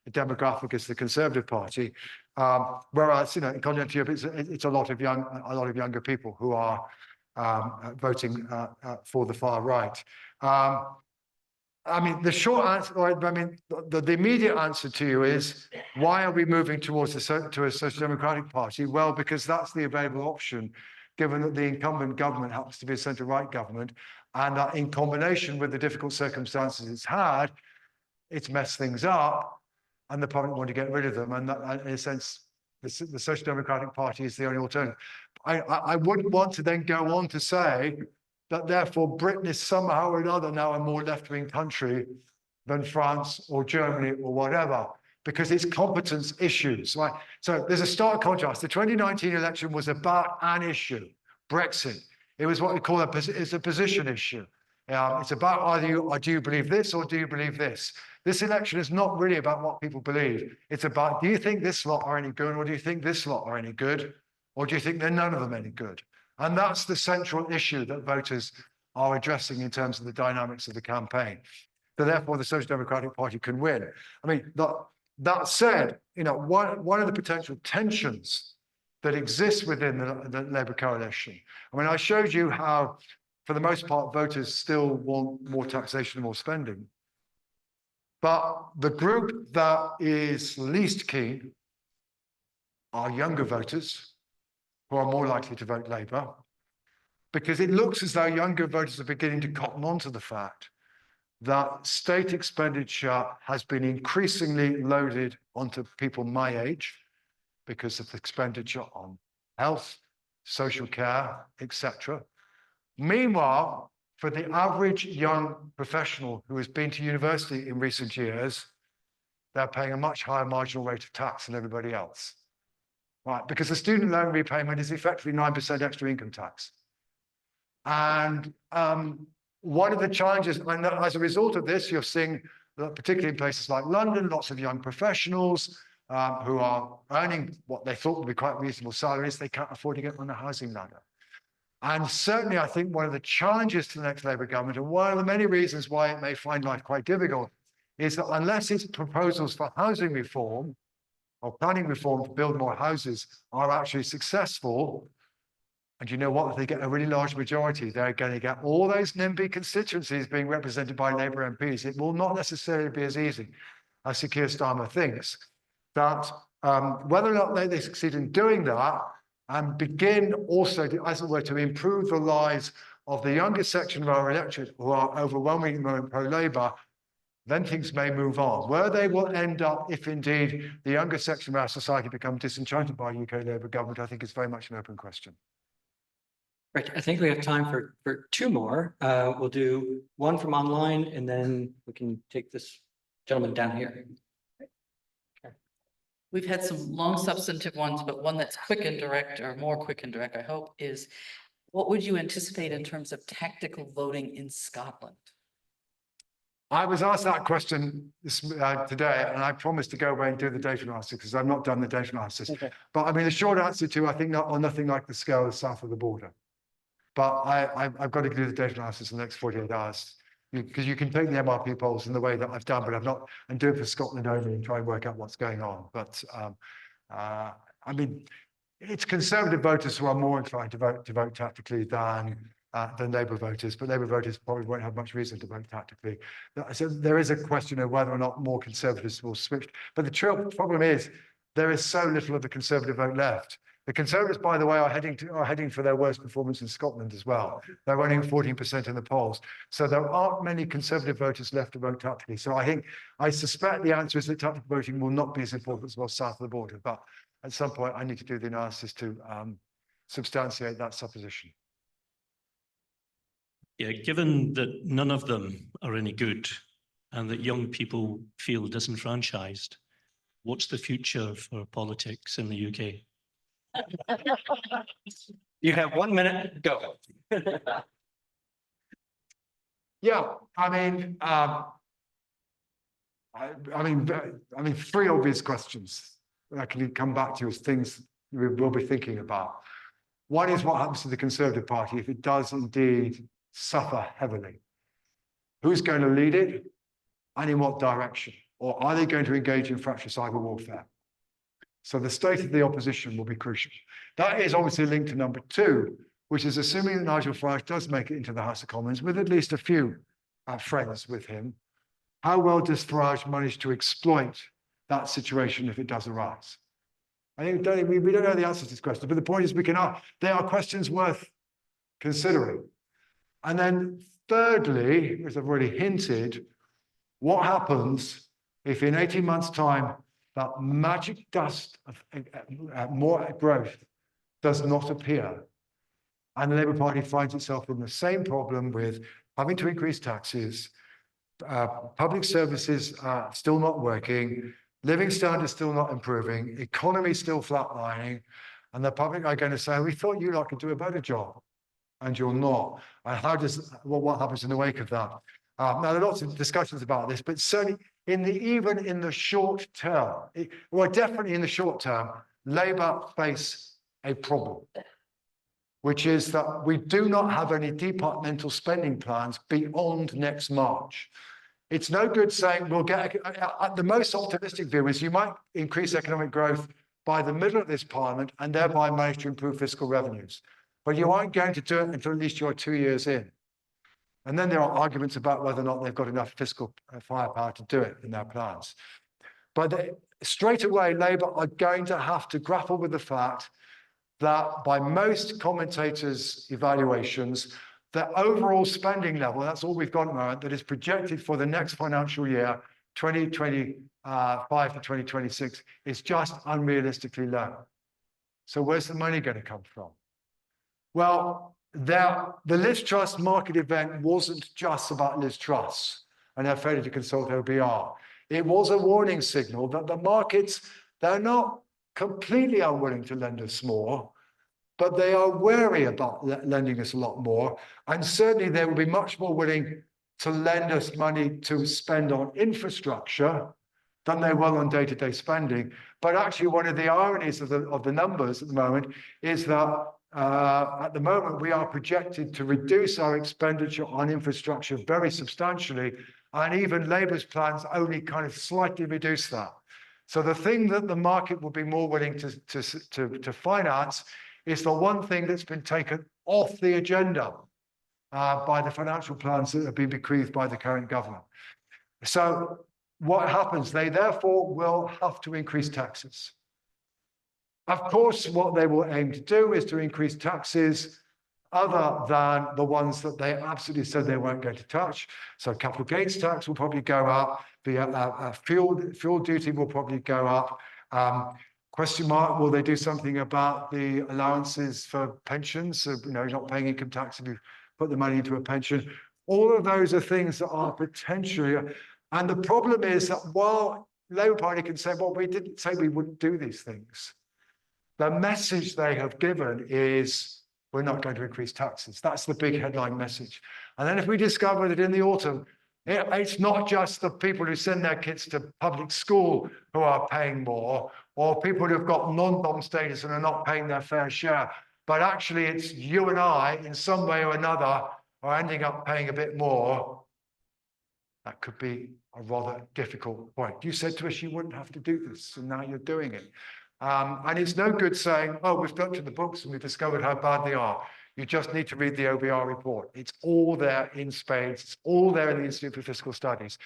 Speaker 2: demographic as the Conservative Party. Whereas, in continental Europe, it's a lot of younger people who are voting for the far right. I mean, the short answer, the immediate answer to you is, why are we moving towards to a social democratic party? Well, because that's the available option, given that the incumbent government happens to be a centre-right government, and that in combination with the difficult circumstances it's had, it's messed things up, and the public want to get rid of them. And that, in a sense, the Social Democratic Party is the only alternative. I wouldn't want to then go on to say that therefore Britain is somehow or another now a more left-wing country than France or Germany or whatever, because it's competence issues, right? So there's a stark contrast. The 2019 election was about an issue, Brexit. It was what we call a position issue. It's about do you believe this or do you believe this? This election is not really about what people believe. It's about, do you think this lot are any good, or do you think this lot are any good? Or do you think they're none of them any good? And that's the central issue that voters are addressing in terms of the dynamics of the campaign. So therefore, the Social Democratic Party can win. I mean, that said, one of the potential tensions that exists within the Labour coalition. I mean, I showed you how, for the most part, voters still want more taxation and more spending. But the group that is least keen are younger voters who are more likely to vote Labour, because it looks as though younger voters are beginning to cotton on to the fact that state expenditure has been increasingly loaded onto people my age because of the expenditure on health, social care, etc. Meanwhile, for the average young professional who has been to university in recent years, they're paying a much higher marginal rate of tax than everybody else. Right, because the student loan repayment is effectively 9% extra income tax. And one of the challenges, and as a result of this, you're seeing, particularly in places like London, lots of young professionals who are earning what they thought would be quite reasonable salaries. They can't afford to get on the housing ladder. And certainly, I think one of the challenges to the next Labour government, and one of the many reasons why it may find life quite difficult, is that unless its proposals for housing reform or planning reform to build more houses are actually successful, and you know what, if they get a really large majority, they're going to get all those NIMBY constituencies being represented by Labour MPs. It will not necessarily be as easy as Sir Keir Starmer thinks. That whether or not they succeed in doing that and begin also, as it were, to improve the lives of the younger section of our electorate who are overwhelmingly pro-Labour, then things may move on. Where they will end up, if indeed the younger section of our society become disenchanted by UK Labour government, I think is very much an open question.
Speaker 1: Right, I think we have time for two more. We'll do one from online, and then we can take this gentleman down here.
Speaker 5: We've had some long substantive ones, but one that's quick and direct, or more quick and direct, I hope, is what would you anticipate in terms of tactical voting in Scotland?
Speaker 2: I was asked that question today, and I promised to go away and do the data analysis because I've not done the data analysis. Okay. But I mean, the short answer to, I think, nothing like the scale of south of the border. But I've got to do the data analysis in the next 48 hours. Because you can take the MRP polls in the way that I've done, but I've not, and do it for Scotland only and try and work out what's going on. But I mean, it's Conservative voters who are more inclined to vote tactically than Labour voters, but Labour voters probably won't have much reason to vote tactically. So there is a question of whether or not more Conservatives will switch. But the real problem is there is so little of the Conservative vote left. The Conservatives, by the way, are heading for their worst performance in Scotland as well. They're running at 14% in the polls. So there aren't many Conservative voters left to vote tactically. So I suspect the answer is that tactical voting will not be as important as what's south of the border. But at some point, I need to do the analysis to substantiate that supposition.
Speaker 7: Yeah, given that none of them are any good and that young people feel disenfranchised, what's the future for politics in the UK?
Speaker 1: You have 1 minute, go.
Speaker 2: Yeah, I mean, three obvious questions that I can come back to as things we will be thinking about. One is what happens to the Conservative Party if it does indeed suffer heavily? Who's going to lead it and in what direction? Or are they going to engage in fratricidal warfare? So the state of the opposition will be crucial. That is obviously linked to number two, which is assuming that Nigel Farage does make it into the House of Commons with at least a few friends with him. How well does Farage manage to exploit that situation if it does arise? I think we don't know the answer to this question, but the point is they are questions worth considering. And then thirdly, as I've already hinted, what happens if in 18 months' time that magic dust of more growth does not appear, and the Labour Party finds itself in the same problem with having to increase taxes, public services still not working, living standards still not improving, economy still flatlining, and the public are going to say, we thought you lot could do a better job, and you're not. And what happens in the wake of that? Now, there are lots of discussions about this, but certainly even in the short term, definitely in the short term, Labour face a problem, which is that we do not have any departmental spending plans beyond next March. It's no good saying we'll get, the most optimistic view is you might increase economic growth by the middle of this parliament and thereby manage to improve fiscal revenues. But you aren't going to do it until at least you're 2 years in. And then there are arguments about whether or not they've got enough fiscal firepower to do it in their plans. But straight away, Labour are going to have to grapple with the fact that by most commentators' evaluations, the overall spending level, that's all we've got at the moment, that is projected for the next financial year, 2025 to 2026, is just unrealistically low. So where's the money going to come from? Well, the Liz Truss market event wasn't just about Liz Truss and her failure to consult OBR. It was a warning signal that the markets, they're not completely unwilling to lend us more, but they are wary about lending us a lot more. And certainly they will be much more willing to lend us money to spend on infrastructure than they will on day-to-day spending. But actually, one of the ironies of the numbers at the moment is that at the moment, we are projected to reduce our expenditure on infrastructure very substantially, and even Labour's plans only kind of slightly reduce that. So the thing that the market will be more willing to finance is the one thing that's been taken off the agenda by the financial plans that have been bequeathed by the current government. So what happens? They therefore will have to increase taxes. Of course, what they will aim to do is to increase taxes other than the ones that they absolutely said they weren't going to touch. So capital gains tax will probably go up. The fuel duty will probably go up. Question mark, will they do something about the allowances for pensions? So, you know, you're not paying income tax if you put the money into a pension. All of those are things that are potentially, and the problem is that while Labour Party can say, well, we didn't say we wouldn't do these things, the message they have given is we're not going to increase taxes. That's the big headline message. And then if we discover that in the autumn, it's not just the people who send their kids to public school who are paying more, or people who've got non-dom status and are not paying their fair share, but actually it's you and I, in some way or another, are ending up paying a bit more. That could be a rather difficult point. You said to us you wouldn't have to do this, and now you're doing it. And it's no good saying, oh, we've looked at the books and we've discovered how bad they are. You just need to read the OBR report. It's all there in spades. It's all there in the Institute for Fiscal Studies.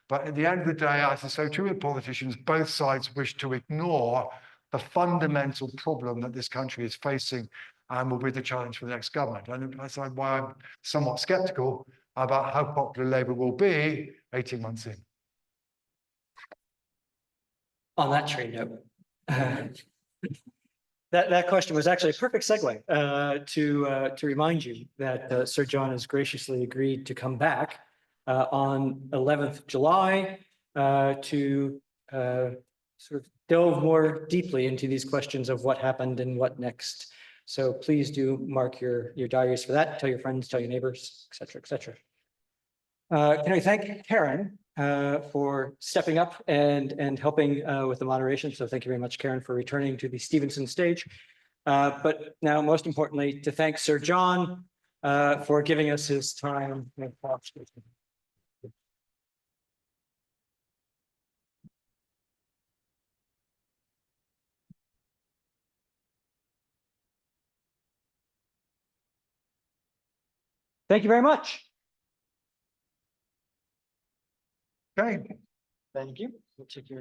Speaker 2: But at the end of the day, as is so true with politicians, both sides wish to ignore the fundamental problem that this country is facing and will be the challenge for the next government. And that's why I'm somewhat skeptical about how popular Labour will be 18 months in.
Speaker 1: On that train note, that question was actually a perfect segue to remind you that Sir John has graciously agreed to come back on 11th July to sort of delve more deeply into these questions of what happened and what next. So please do mark your diaries for that. Tell your friends, tell your neighbors, et cetera, et cetera. Can I thank Karen for stepping up and helping with the moderation. So thank you very much, Karen, for returning to the Stevenson stage. But now, most importantly, to thank Sir John for giving us his time. Thank you very much.
Speaker 2: Okay.
Speaker 1: Thank you. We'll take your